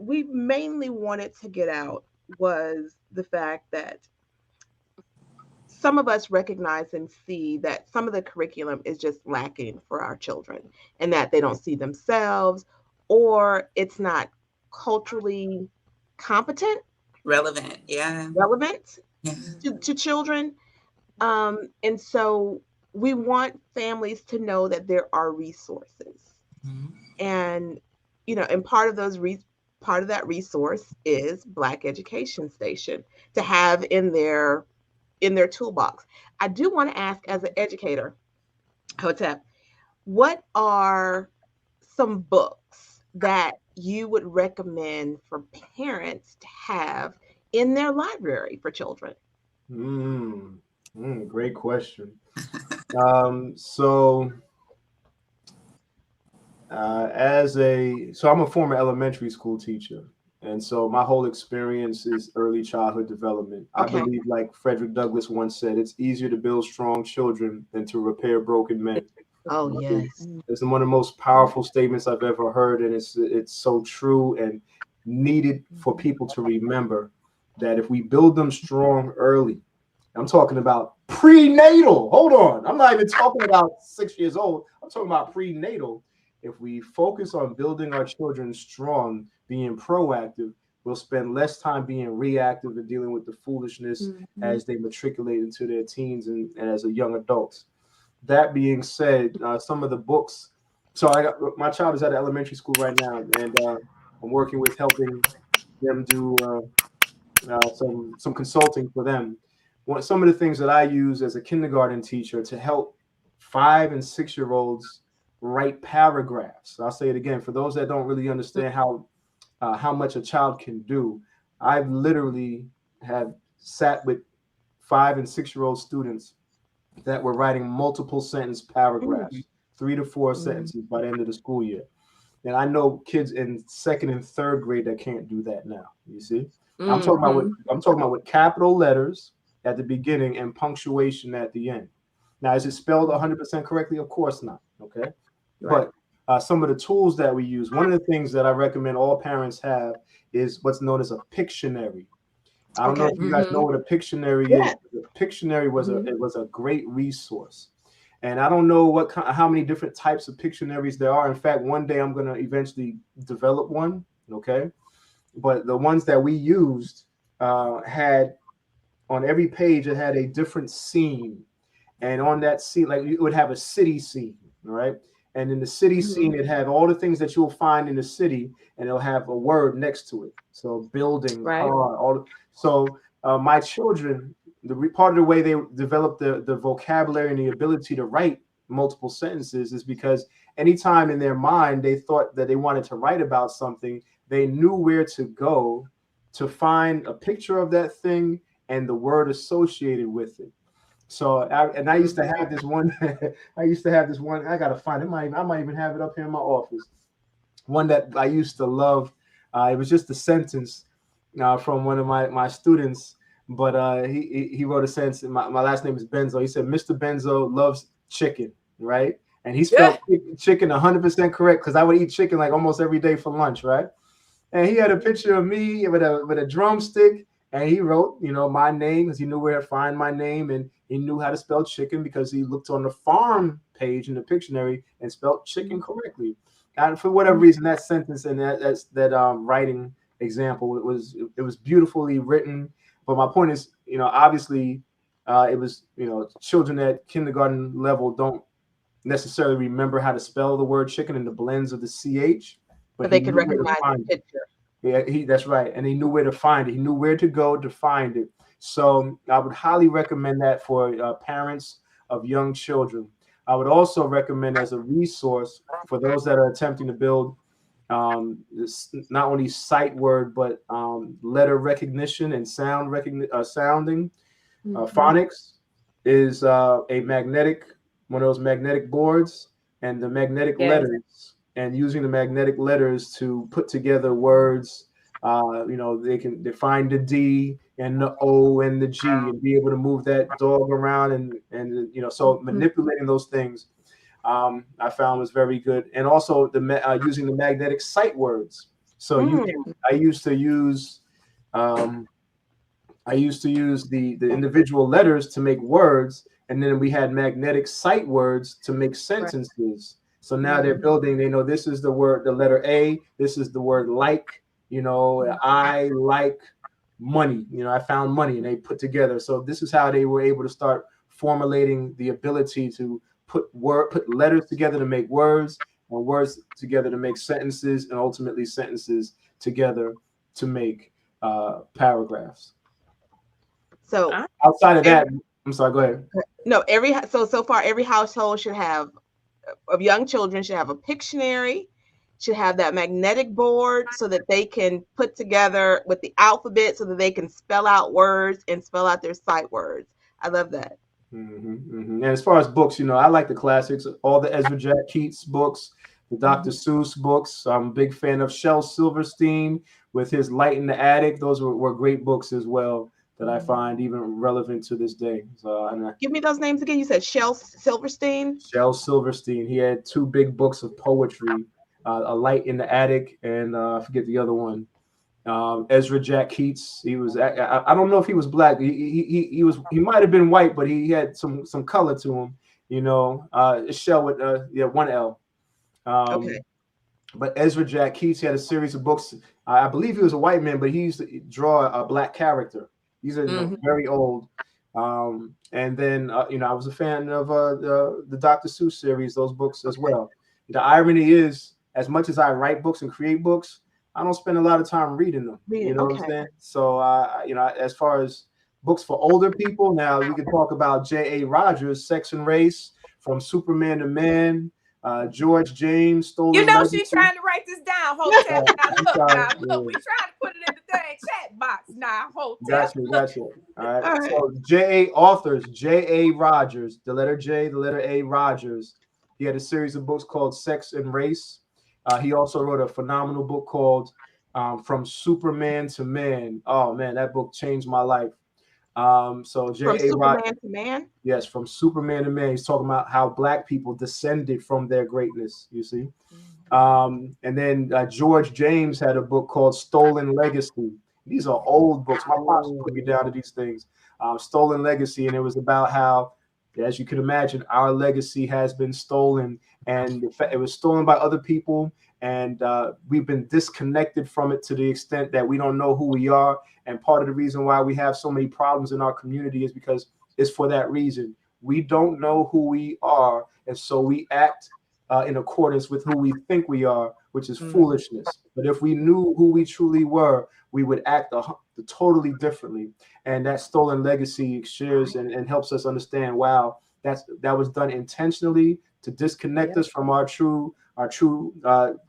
we mainly wanted to get out was the fact that some of us recognize and see that some of the curriculum is just lacking for our children, and that they don't see themselves, or it's not culturally competent, relevant to children. And so we want families to know that there are resources, and and part of that resource is Black Education Station to have in their toolbox. I do want to ask, as an educator, Hotep, what are some books that you would recommend for parents to have in their library for children? Great question. So I'm a former elementary school teacher. And so my whole experience is early childhood development. Okay. I believe, like Frederick Douglass once said, it's easier to build strong children than to repair broken men. Oh, yes. It's one of the most powerful statements I've ever heard. And it's so true and needed for people to remember that if we build them strong early, I'm talking about prenatal. Hold on. I'm not even talking about 6 years old. I'm talking about prenatal. If we focus on building our children strong, being proactive, we'll spend less time being reactive and dealing with the foolishness as they matriculate into their teens and as a young adults. That being said, some of the books. So my child is at elementary school right now, and I'm working with helping them do some consulting for them. Some of the things that I use as a kindergarten teacher to help 5 and 6-year-olds write paragraphs. I'll say it again for those that don't really understand how much a child can do. I've literally have sat with 5 and 6-year-old students that were writing multiple sentence paragraphs, 3 to 4 sentences by the end of the school year. And I know kids in 2nd and 3rd grade that can't do that now. You see, I'm talking about with capital letters at the beginning and punctuation at the end. Now, is it spelled 100% correctly? Of course not. Okay, right. But some of the tools that we use. One of the things that I recommend all parents have is what's known as a Pictionary. I don't know if you guys know what a Pictionary is. The Pictionary was a great resource. And I don't know how many different types of Pictionaries there are. In fact, one day I'm going to eventually develop one. Okay. But the ones that we used had on every page, it had a different scene. And on that scene, like it would have a city scene, right? And in the city scene, it had all the things that you'll find in the city, and it'll have a word next to it. So building, car, so my children, part of the way they developed the vocabulary and the ability to write multiple sentences is because anytime in their mind they thought that they wanted to write about something, they knew where to go to find a picture of that thing and the word associated with it. So I used to have this one. I gotta find it. I might even have it up here in my office. One that I used to love. It was just a sentence from one of my students, but he wrote a sentence. My last name is Benzo. He said, "Mr. Benzo loves chicken," right? And he spelled chicken 100% correct because I would eat chicken like almost every day for lunch, right? And he had a picture of me with a drumstick, and he wrote, my name because he knew where to find my name, and he knew how to spell chicken because he looked on the farm page in the Pictionary and spelled chicken correctly. And for whatever reason, that sentence and that writing example, it was beautifully written. But my point is, obviously, it was, children at kindergarten level don't necessarily remember how to spell the word chicken in the blends of the CH, but they could recognize the picture. Yeah, that's right. And he knew where to find it. He knew where to go to find it. So I would highly recommend that for parents of young children. I would also recommend as a resource for those that are attempting to build not only sight word, but letter recognition and sounding. Phonics is one of those magnetic boards, and the magnetic letters, and using the magnetic letters to put together words. They find the D and the O and the G and be able to move that dog around and so manipulating those things I found was very good. And also using the magnetic sight words. So I used to use the individual letters to make words, and then we had magnetic sight words to make sentences. Right. So now they're building, they know this is the word, the letter A, this is the word like, I like money, I found money, and they put together. So this is how they were able to start formulating the ability to put letters together to make words, and words together to make sentences, and ultimately sentences together to make paragraphs. So outside of that, I'm sorry, go ahead. No, so far every household should have, of young children, should have a Pictionary, should have that magnetic board so that they can put together with the alphabet so that they can spell out words and spell out their sight words. I love that. And as far as books, I like the classics, all the Ezra Jack Keats books, the Dr. Seuss books. I'm a big fan of Shel Silverstein with his Light in the Attic. Those were great books as well that I find even relevant to this day. So, give me those names again. You said Shel Silverstein? Shel Silverstein. He had 2 big books of poetry, A Light in the Attic, and I forget the other one. Ezra Jack Keats. He was, I don't know if he was black. He might have been white, but he had some color to him. Shel with one L. Okay. But Ezra Jack Keats had a series of books. I believe he was a white man, but he used to draw a black character. These are very old. And then I was a fan of the Dr. Seuss series, those books as well. The irony is, as much as I write books and create books, I don't spend a lot of time reading them. You know what I'm saying? So, as far as books for older people, now we can talk about J.A. Rogers, Sex and Race, From Superman to Man, George James, Stolen You know Legacy. she's trying to write this down, Hotep. Look, we trying to put it in the dang chat box now, Hotep. Gotcha. All right. So J.A. authors, J.A. Rogers, the letter J, the letter A, Rogers. He had a series of books called Sex and Race. He also wrote a phenomenal book called From Superman to Man. Oh man, that book changed my life. So From Superman to Man. Yes, From Superman to Man. He's talking about how Black people descended from their greatness. You see, and then George James had a book called Stolen Legacy. These are old books. My pops put me down to these things. Stolen Legacy, and it was about how, as you can imagine, our legacy has been stolen, and it was stolen by other people, and we've been disconnected from it to the extent that we don't know who we are. And part of the reason why we have so many problems in our community is because it's for that reason. We don't know who we are, and so we act in accordance with who we think we are, which is foolishness. But if we knew who we truly were, we would act totally differently. And that Stolen Legacy shares and helps us understand, wow, that was done intentionally to disconnect us from our true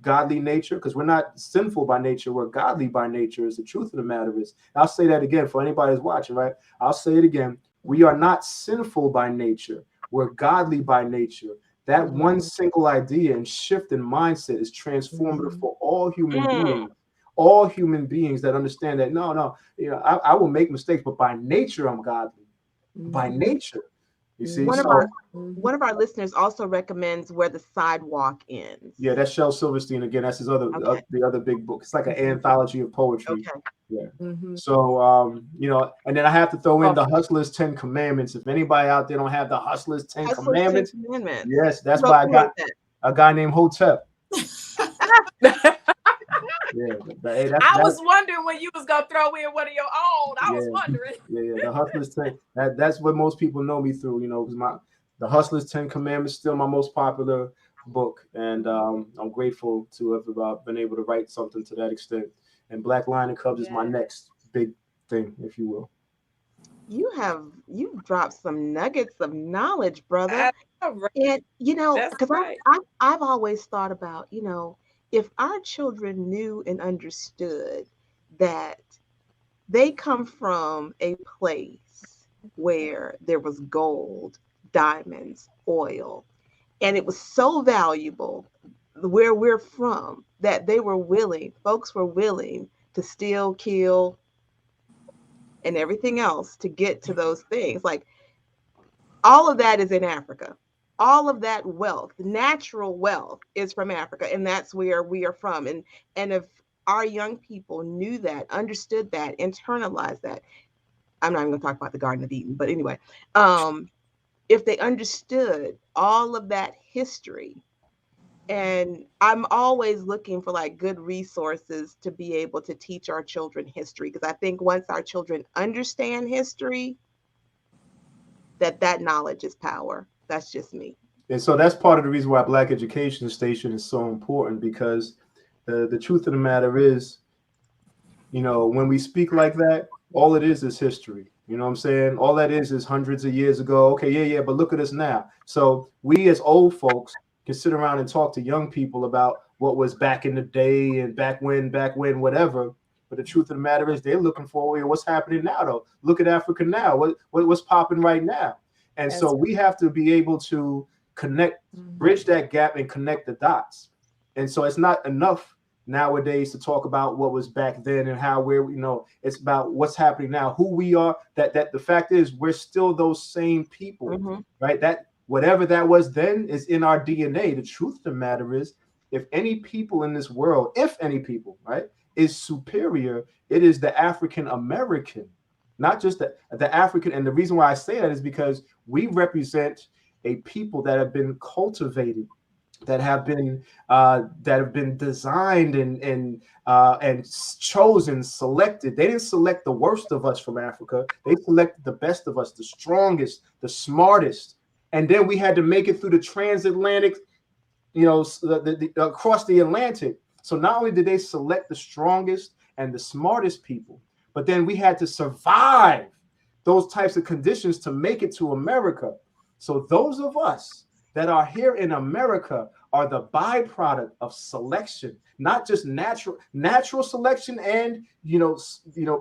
godly nature, because we're not sinful by nature, we're godly by nature, is the truth of the matter is. I'll say that again for anybody who's watching, right? I'll say it again. We are not sinful by nature, we're godly by nature. That one single idea and shift in mindset is transformative for all human beings. All human beings that understand that I will make mistakes, but by nature I'm godly. By nature. You see, one of our listeners also recommends Where the Sidewalk Ends. Yeah, that's Shel Silverstein again. That's his the other big book. It's like an anthology of poetry. Yeah. So and then I have to throw in the Hustler's 10 Commandments. If anybody out there don't have the Hustler's 10 Commandments, yes, that's by a guy named Hotep. I was wondering when you was gonna throw in one of your own. I was wondering. The Hustler's 10. That's what most people know me through. Because the Hustler's 10 Commandments is still my most popular book, and I'm grateful to have been able to write something to that extent. And Black Lion and Cubs is my next big thing, if you will. You've dropped some nuggets of knowledge, brother. And because I've always thought about, if our children knew and understood that they come from a place where there was gold, diamonds, oil, and it was so valuable where we're from that folks were willing to steal, kill, and everything else to get to those things. Like, all of that is in Africa. All of that wealth, natural wealth, is from Africa, and that's where we are from. And if our young people knew that, understood that, internalized that, I'm not even going to talk about the Garden of Eden, but anyway, if they understood all of that history, and I'm always looking for good resources to be able to teach our children history, because I think once our children understand history, that knowledge is power. That's just me. And so that's part of the reason why Black Education Station is so important, because the truth of the matter is, when we speak like that, all it is history. You know what I'm saying? All that is hundreds of years ago. Okay, but look at us now. So we as old folks can sit around and talk to young people about what was back in the day and back when, whatever. But the truth of the matter is they're looking for what's happening now, though. Look at Africa now. What's popping right now? And so we have to be able to bridge that gap and connect the dots. And so it's not enough nowadays to talk about what was back then and how it's about what's happening now, who we are. That the fact is we're still those same people, right? That whatever that was then is in our DNA. The truth of the matter is, if any people in this world, right, is superior, it is the African American. Not just the African. And the reason why I say that is because we represent a people that have been cultivated, that have been designed and chosen, selected. They didn't select the worst of us from Africa. They selected the best of us, the strongest, the smartest. And then we had to make it through the transatlantic, across the Atlantic. So not only did they select the strongest and the smartest people, but then we had to survive those types of conditions to make it to America. So those of us that are here in America are the byproduct of selection, not just natural selection, and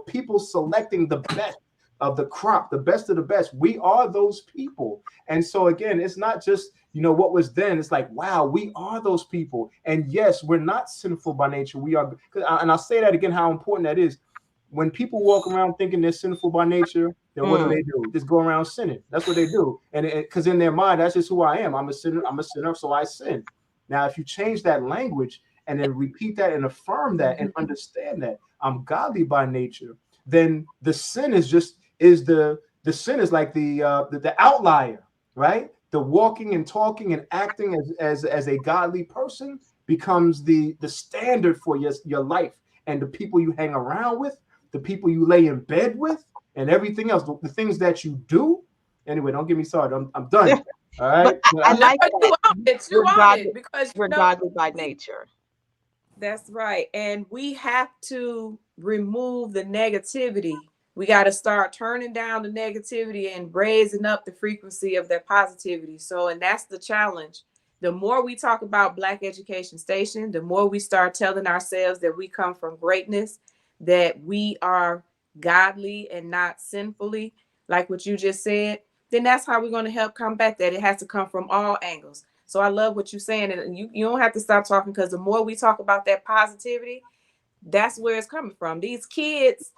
people selecting the best of the crop, the best of the best. We are those people. And so again, it's not just what was then. It's like, wow, we are those people. And yes, we're not sinful by nature. We are. And I'll say that again, how important that is. When people walk around thinking they're sinful by nature, then what do? Just go around sinning. That's what they do. And because in their mind, that's just who I am. I'm a sinner, so I sin. Now, if you change that language and then repeat that and affirm that and understand that I'm godly by nature, then the sin is the sin is like the outlier, right? The walking and talking and acting as a godly person becomes the standard for your life, and the people you hang around with, the people you lay in bed with, and everything else, the things that you do. Anyway, don't get me started. I'm done. All right. But I like that. You want it because we're godly by nature. That's right. And we have to remove the negativity. We got to start turning down the negativity and raising up the frequency of their positivity. So, and that's the challenge. The more we talk about Black Education Station, the more we start telling ourselves that we come from greatness, that we are godly and not sinfully, like what you just said, then that's how we're going to help combat that. It has to come from all angles. So I love what you're saying. And you don't have to stop talking, because the more we talk about that positivity, that's where it's coming from. These kids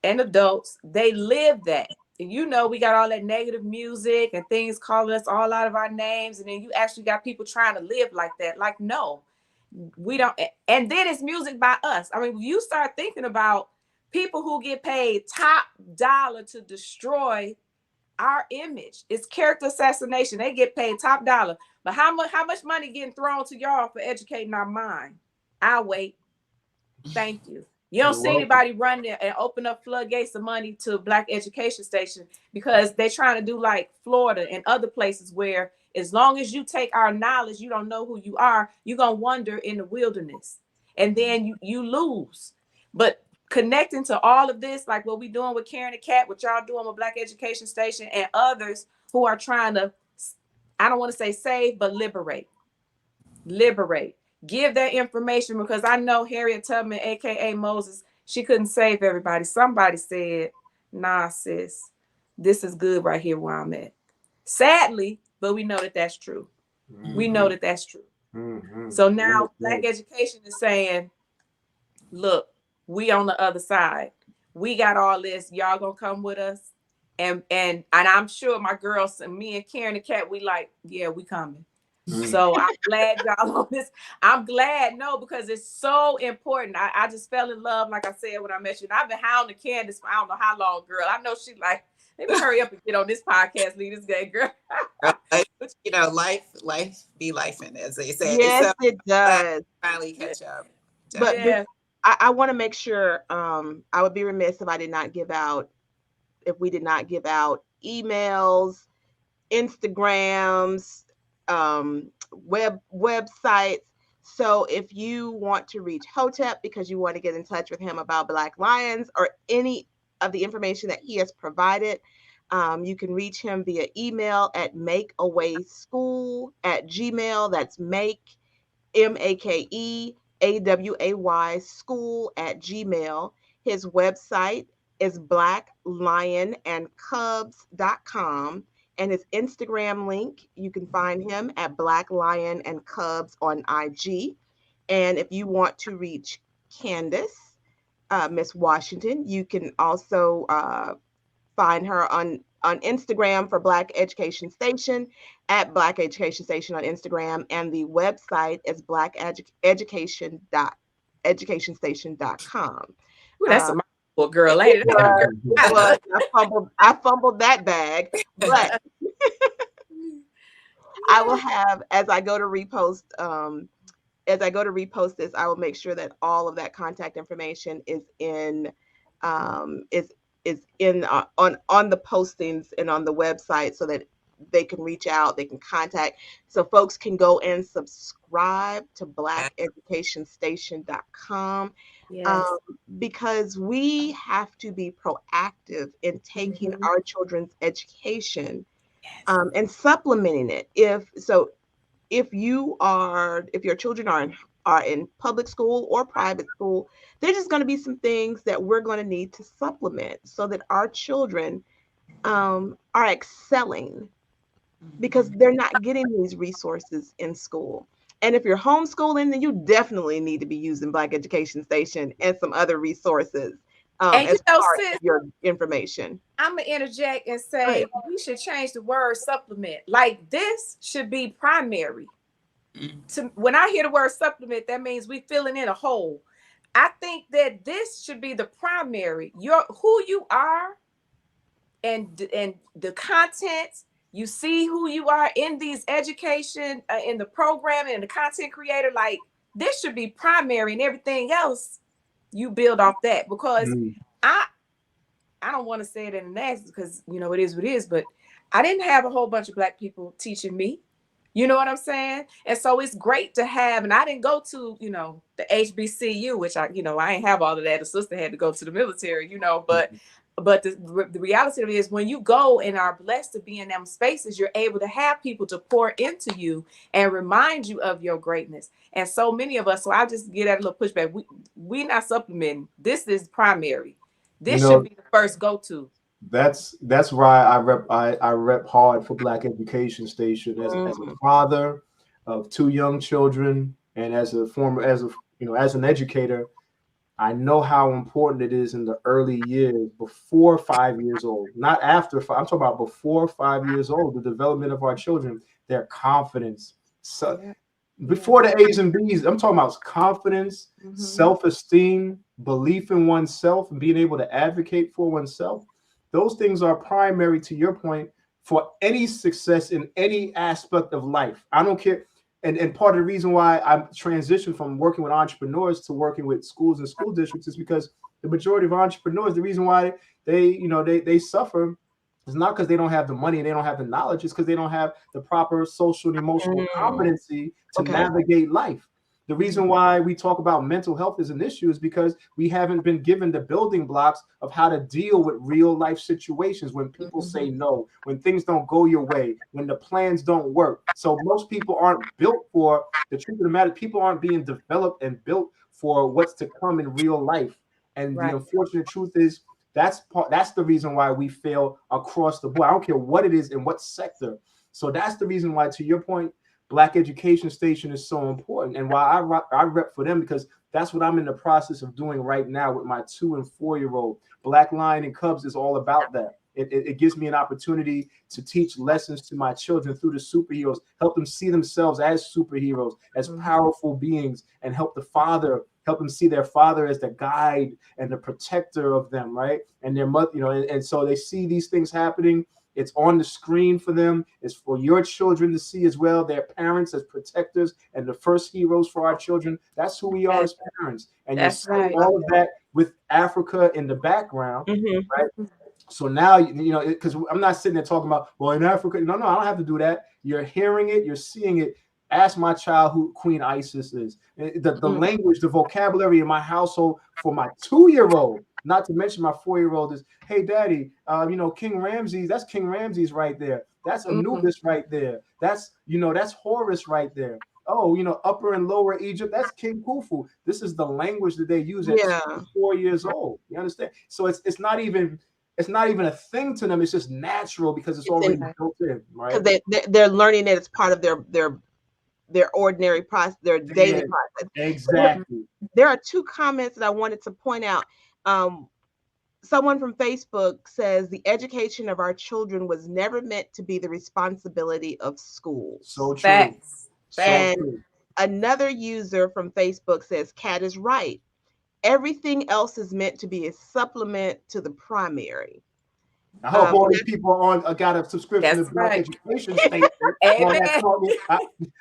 and adults, they live that. And we got all that negative music and things calling us all out of our names. And then you actually got people trying to live like that. Like, no, we don't. And then it's music by us. I mean, you start thinking about people who get paid top dollar to destroy our image. It's character assassination. They get paid top dollar. But how much money getting thrown to y'all for educating our mind? I'll wait. Thank you. You don't see anybody run there and open up floodgates of money to Black Education Station, because they're trying to do like Florida and other places where as long as you take our knowledge, you don't know who you are, you're going to wander in the wilderness. And then you lose. But connecting to all of this, like what we're doing with Karen and Kat, what y'all doing with Black Education Station, and others who are trying to, I don't want to say save, but liberate. Give that information, because I know Harriet Tubman, aka Moses, she couldn't save everybody. Somebody said, nah, sis, this is good right here where I'm at. Sadly, but we know that that's true. We know that that's true. So now Black Education is saying, look, we on the other side. We got all this. Y'all gonna come with us. And I'm sure my girls and me and Karen and Kat, we like, yeah, we coming. So I'm glad y'all on this. I'm glad, because it's so important. I just fell in love, like I said, when I met you. And I've been hounding Candice for I don't know how long, girl. I know she like, maybe hurry up and get on this podcast, lead this gay girl. Life be lifing, as they say. Yes, so, it does. Finally catch up. But yeah. I want to make sure, I would be remiss if we did not give out emails, Instagrams, websites. So if you want to reach Hotep because you want to get in touch with him about Black Lions or any of the information that he has provided, you can reach him via email at makeawayschool@gmail.com. That's MAKEAWAY school@gmail.com. His website is blacklionandcubs.com. And his Instagram link, you can find him at Black Lion and Cubs on IG. And if you want to reach Candice, Miss Washington, you can also find her on Instagram for Black Education Station at Black Education Station on Instagram. And the website is blackEducationstation.com. Ooh, that's a mouthful, girl. Ain't it? I fumbled that bag, but I will have, as I go to repost this, I will make sure that all of that contact information is in on the postings and on the website, so that they can reach out, they can contact, so folks can go and subscribe subscribe to blackeducationstation.com. Yes. Because we have to be proactive in taking Mhm. our children's education Yes. and supplementing it. If your children are in public school or private school, there's just going to be some things that we're going to need to supplement so that our children are excelling, because they're not getting these resources in school. And if you're homeschooling, then you definitely need to be using Black Education Station and some other resources And as part sis, of your information. I'm gonna interject and Go ahead. say we should change the word supplement. Like this should be primary. When I hear the word supplement, that means we filling in a hole. I think that this should be the primary. Who you are, and the content. You see who you are in these education, in the program, and the content creator. Like this should be primary, and everything else you build off that. Because I don't want to say it in a nasty, because it is what it is, but I didn't have a whole bunch of Black people teaching me. You know what I'm saying? And so it's great to have, and I didn't go to, the HBCU, which I ain't have all of that. The sister had to go to the military, but the reality of it is, when you go and are blessed to be in them spaces, you're able to have people to pour into you and remind you of your greatness. And so many of us, so I just get at a little pushback. We not supplementing. This is primary. This should be the first go-to. That's why I rep hard for Black Education Station as a father of 2 young children, and as an educator. I know how important it is in the early years, before 5 years old, not after 5. I'm talking about before 5 years old, the development of our children, their confidence. So before the A's and B's, I'm talking about confidence, self-esteem, belief in oneself, and being able to advocate for oneself. Those things are primary, to your point, for any success in any aspect of life. I don't care. And part of the reason why I transitioned from working with entrepreneurs to working with schools and school districts is because the majority of entrepreneurs, the reason why they suffer is not because they don't have the money and they don't have the knowledge. It's because they don't have the proper social and emotional competency to navigate life. The reason why we talk about mental health as an issue is because we haven't been given the building blocks of how to deal with real life situations, when people say no, when things don't go your way, when the plans don't work. So most people aren't built for the truth of the matter. People aren't being developed and built for what's to come in real life. And the unfortunate truth is that's the reason why we fail across the board. I don't care what it is in what sector. So that's the reason why, to your point, Black Education Station is so important, and why I rep for them, because that's what I'm in the process of doing right now with my 2 and 4-year-old. Black Lion and Cubs is all about that. It gives me an opportunity to teach lessons to my children through the superheroes, help them see themselves as superheroes, as powerful beings, and help them see their father as the guide and the protector of them, right? And their mother, and so they see these things happening. It's on the screen for them. It's for your children to see as well. Their parents as protectors and the first heroes for our children. That's who we are as parents. And you see all of that with Africa in the background, right? So now, because I'm not sitting there talking about, well, in Africa, no, I don't have to do that. You're hearing it, you're seeing it. Ask my child who Queen Isis is. The language, the vocabulary in my household for my 2-year-old, not to mention my 4-year-old, is, hey, Daddy, King Ramses, that's King Ramses right there. That's Anubis right there. That's Horus right there. Oh, Upper and Lower Egypt, that's King Khufu. This is the language that they use at 4 years old. You understand? So it's not even a thing to them. It's just natural because it's already built in, right? Because they're learning that it's part of their ordinary process, their daily process. Exactly. There are 2 comments that I wanted to point out. Someone from Facebook says the education of our children was never meant to be the responsibility of schools. So true. And another user from Facebook says, Kat is right. Everything else is meant to be a supplement to the primary. I hope all these people got a subscription to Black Education Station.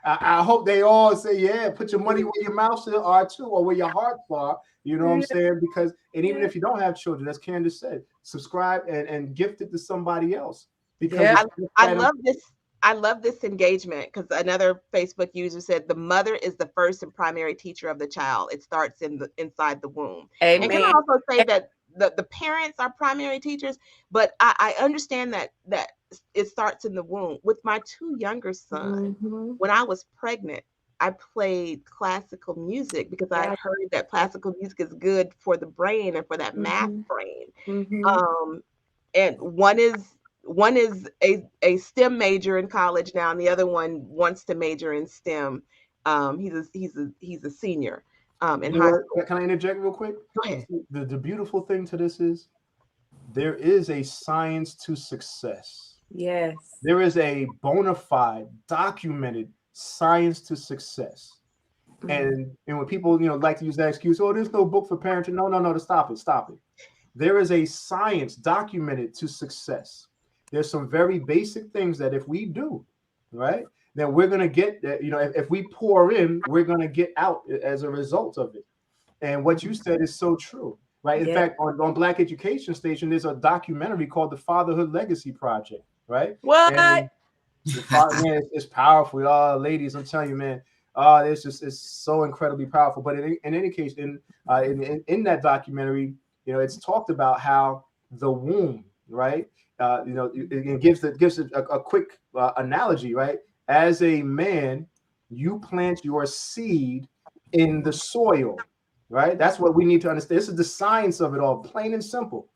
I hope they all say, yeah, put your money where your mouths are too, or where your hearts are. You know what I'm saying? Because, and even if you don't have children, as Candace said, subscribe and gift it to somebody else. Because I love this. I love this engagement because another Facebook user said the mother is the first and primary teacher of the child. It starts inside the womb. And can I Amen. also say that the parents are primary teachers, but I understand that it starts in the womb. With my two younger sons, Mm-hmm. when I was pregnant, I played classical music because I Yeah. heard that classical music is good for the brain and for that math Mm-hmm. brain. Mm-hmm. And one is a STEM major in college now, and the other one wants to major in STEM. He's a senior in You know high what? school. Can I interject real quick? Go ahead. The beautiful thing to this is there is a science to success. Yes. There is a bona fide, documented science to success. Mm-hmm. And when people like to use that excuse, oh, there's no book for parenting. No, stop it. There is a science documented to success. There's some very basic things that if we do, right, then we're gonna get that. If we pour in, we're gonna get out as a result of it. And what you said is so true, right? In Yeah. fact, on Black Education Station, there's a documentary called the Fatherhood Legacy Project, right? What? And the father, man, it's powerful. Oh, ladies, I'm telling you, man. It's so incredibly powerful. But in any case, in that documentary, it's talked about how the womb, right? It gives a quick analogy, right? As a man, you plant your seed in the soil, right? That's what we need to understand. This is the science of it all, plain and simple.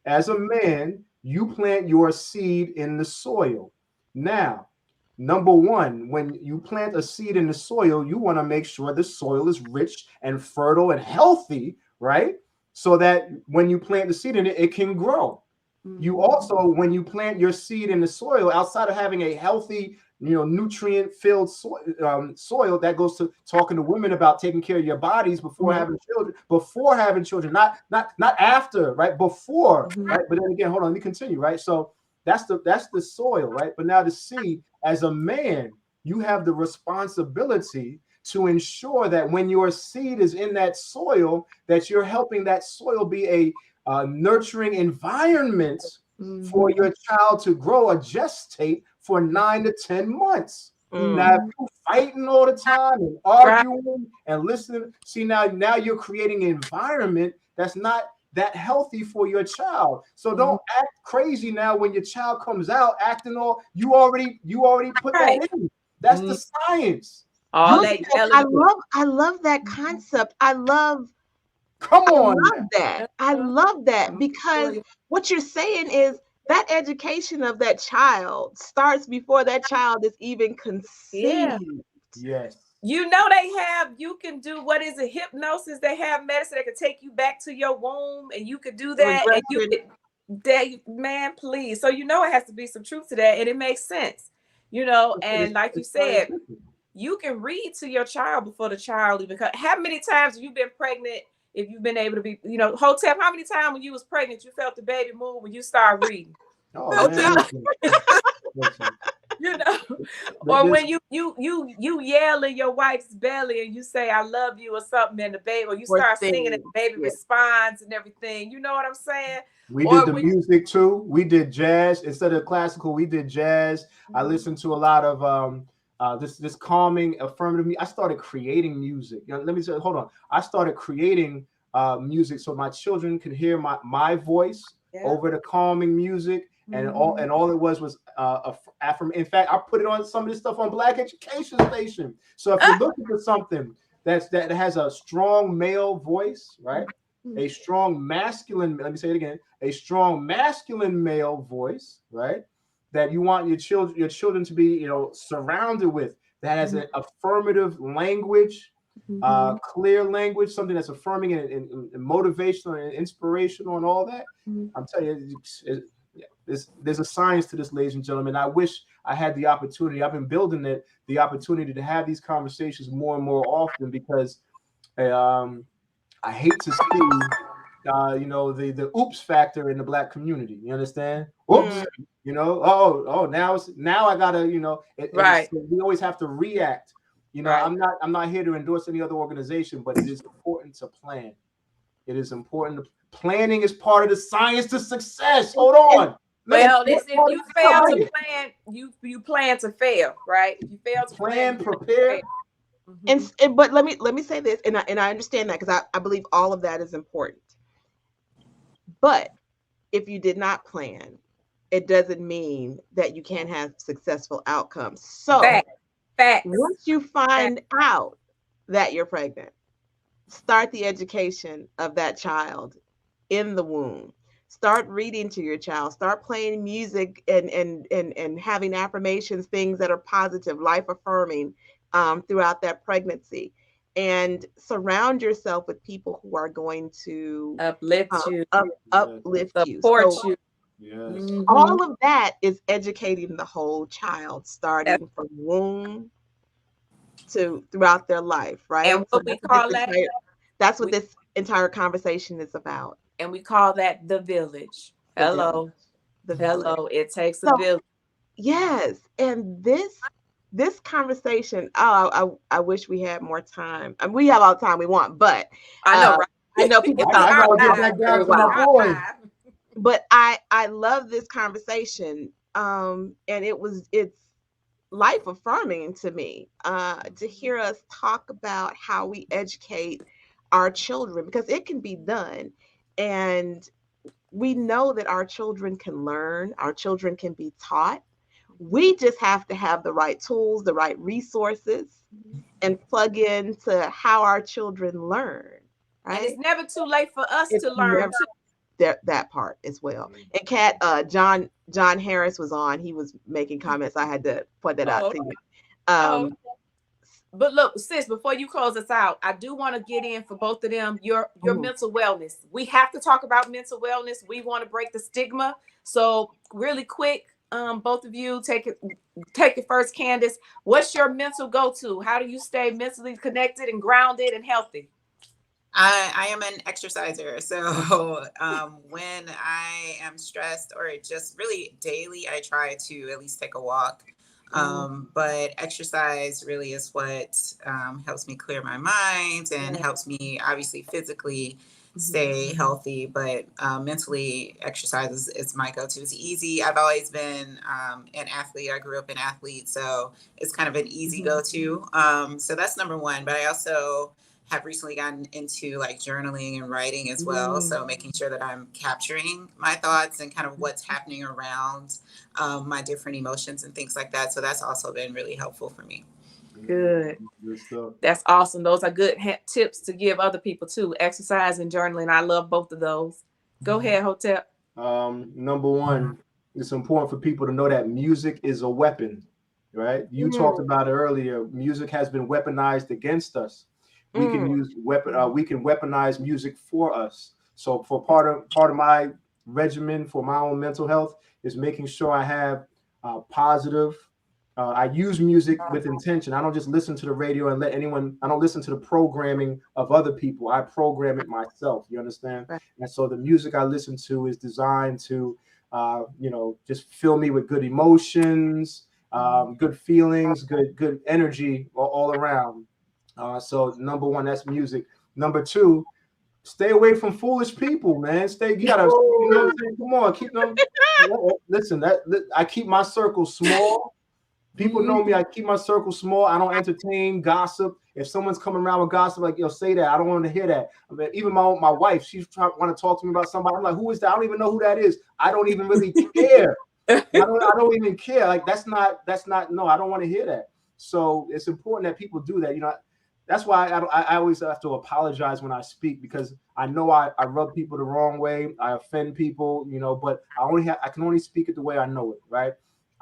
As a man, you plant your seed in the soil. Now, number one, when you plant a seed in the soil, you want to make sure the soil is rich and fertile and healthy, right? So that when you plant the seed in it, it can grow. You also, when you plant your seed in the soil, outside of having a healthy, nutrient-filled soil, that goes to talking to women about taking care of your bodies before having children, not after, right? Before, right? But then again, hold on, let me continue, right? So that's the soil, right? But now the seed, as a man, you have the responsibility to ensure that when your seed is in that soil, that you're helping that soil be a nurturing environment for your child to grow, a gestate for 9 to 10 months. Now, if you're fighting all the time and arguing and listening, see now you're creating an environment that's not that healthy for your child. So don't act crazy now when your child comes out acting all you already put that in. That's the science. All that yelling. I love that concept. Come I on love now. that. I love that because what you're saying is that education of that child starts before that child is even conceived. Yes. You can do, what is it, hypnosis? They have medicine that can take you back to your womb, and you could do that. And you could, man, please. So it has to be some truth to that, and it makes sense. And like you said, you can read to your child before the child even comes. How many times have you been pregnant? If you've been able to be, Hotep, how many times when you was pregnant, you felt the baby move when you started reading? Oh, man. Or when you yell in your wife's belly and you say, I love you or something, and the baby, or you start singing and the baby responds and everything. You know what I'm saying? We did the music too. We did jazz instead of classical. We did jazz. I listened to a lot of this calming, affirmative music. I started creating music. Let me say, hold on. I started creating music so my children could hear my voice over the calming music, and all it was affirm. In fact, I put it on some of this stuff on Black Education Station. So if you're looking for something that has a strong male voice, right? A strong masculine, let me say it again, a strong masculine male voice, right? That you want your children to be, surrounded with, that has an affirmative language, clear language, something that's affirming and motivational and inspirational and all that. I'm telling you, there's a science to this, ladies and gentlemen. I wish I had the opportunity. I've been building the opportunity to have these conversations more and more often because I hate to see the oops factor in the Black community. You understand? Oops. Now I gotta, we always have to react. I'm not here to endorse any other organization, but it is important to plan. It is important. Planning is part of the science to success. Hold on. Well, listen, if you fail to plan, you plan to fail, right? If you fail to plan, prepare. And but let me say this, and I understand that because I believe all of that is important. But if you did not plan, it doesn't mean that you can't have successful outcomes. So facts. once you find out that you're pregnant, start the education of that child in the womb. Start reading to your child. Start playing music and having affirmations, things that are positive, life affirming throughout that pregnancy. And surround yourself with people who are going to uplift you, uplift you, support so you. Yes. all of that is educating the whole child, starting from womb to throughout their life, right? And what we call that, that's what this entire conversation is about. And we call that the village. Hello. It takes a village. Yes. And this conversation, I wish we had more time. I mean, we have all the time we want, but I know, right? I know people I gotta get back down to my boy. But I love this conversation. And it's life affirming to me to hear us talk about how we educate our children, because it can be done. And we know that our children can learn, our children can be taught. We just have to have the right tools, the right resources, and plug into how our children learn. Right? And it's never too late for us to learn too. That part as well. And Kat, John Harris was on. He was making comments. I had to point that out to you. But look, sis, before you close us out, I do want to get in for both of them your mental wellness. We have to talk about mental wellness. We want to break the stigma. So really quick, both of you take it first. Candace, what's your mental go-to? How do you stay mentally connected and grounded and healthy? I am an exerciser. So when I am stressed or just really daily, I try to at least take a walk. But exercise really is what helps me clear my mind and helps me obviously physically stay healthy, but mentally exercise is my go-to. It's easy. I've always been an athlete. I grew up an athlete, so it's kind of an easy go-to. So that's number one. But I also have recently gotten into like journaling and writing as well. So making sure that I'm capturing my thoughts and kind of what's happening around my different emotions and things like that. So that's also been really helpful for me. Good. That's awesome. Those are good tips to give other people too. Exercise and journaling. I love both of those. Go ahead, Hotep. Number one, it's important for people to know that music is a weapon, right? You talked about it earlier. Music has been weaponized against us. We can use we can weaponize music for us. So for part of my regimen for my own mental health is making sure I have positive. I use music with intention. I don't just listen to the radio and let anyone. I don't listen to the programming of other people. I program it myself. You understand? Right. And so the music I listen to is designed to, just fill me with good emotions, good feelings, good energy all around. So number one, that's music. Number two, stay away from foolish people, man. You gotta, come on, keep them. Listen, I keep my circle small. People know me. I keep my circle small. I don't entertain gossip. If someone's coming around with gossip, like, say that. I don't want to hear that. I mean, even my wife, she's want to talk to me about somebody. I'm like, who is that? I don't even know who that is. I don't even really care. I don't even care. Like, that's not. No, I don't want to hear that. So it's important that people do that. That's why I always have to apologize when I speak, because I know I rub people the wrong way. I offend people, but I can only speak it the way I know it, right?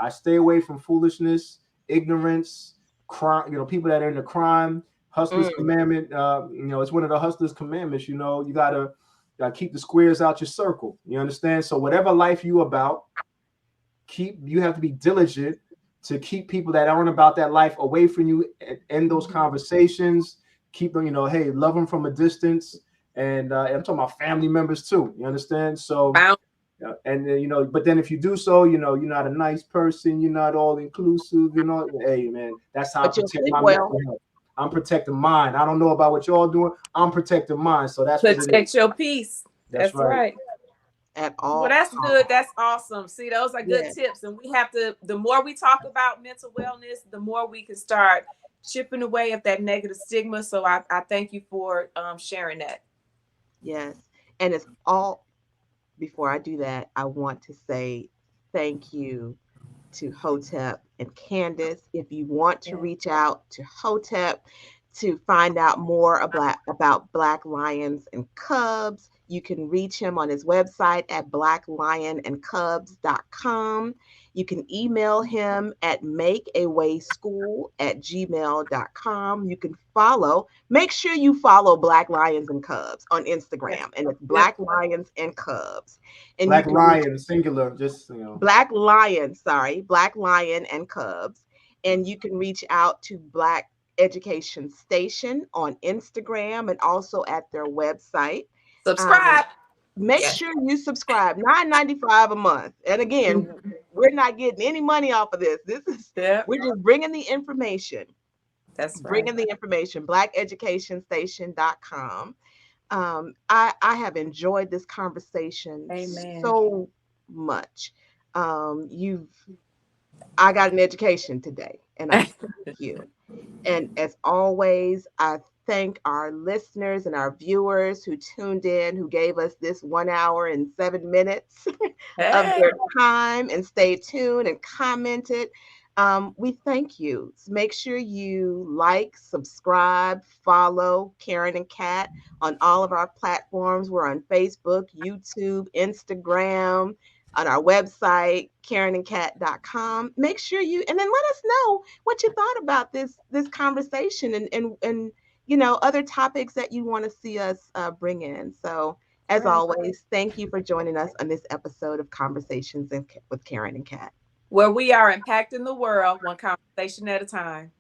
I stay away from foolishness, ignorance, crime, people that are into crime. Hustler's commandment, it's one of the hustler's commandments, you gotta keep the squares out your circle. You understand? So whatever life you about, you have to be diligent to keep people that aren't about that life away from you, end those conversations, keep them, hey, love them from a distance. And I'm talking about family members too. You understand? So, and but then if you do so, you're not a nice person, you're not all inclusive, hey man, that's how I protect my mental health. I'm protecting mine. I don't know about what y'all doing. I'm protecting mine. So that's protect your peace. That's right. at Well, all that's good. costs. That's awesome. See, those are good Yeah. tips. And we have to, the more we talk about mental wellness, the more we can start chipping away at that negative stigma. So I thank you for sharing that. Yes. And it's all, before I do that, I want to say thank you to Hotep and Candice. If you want to Yeah. reach out to Hotep to find out more about Black Lions and Cubs, you can reach him on his website at blacklionandcubs.com. You can email him at makeawayschool@gmail.com. You can make sure you follow Black Lions and Cubs on Yeah. Instagram, and it's Yep. Black Lions and Cubs. And you Black can reach Lion, singular, just Black Lion and Cubs. And you can reach out to Black Education Station on Instagram and also at their website. Um, Subscribe. make Yes. sure you subscribe. $9.95 a month. And again, we're not getting any money off of this. Yep. We're just bringing the information. That's right. Bringing the information. blackeducationstation.com. I have enjoyed this conversation Amen. so much. You've I got an education today, and I thank you. And as always, I thank our listeners and our viewers who tuned in, who gave us this 1 hour and 7 minutes of Hey. their time and stayed tuned and commented. We thank you. Make sure you like, subscribe, follow Karen and Kat on all of our platforms. We're on Facebook, YouTube, Instagram, on our website, karenandkat.com. Make sure and then let us know what you thought about this conversation and other topics that you want to see us bring in. So as Right. always, thank you for joining us on this episode of Conversations with Karen and Kat. Where we are impacting the world one conversation at a time.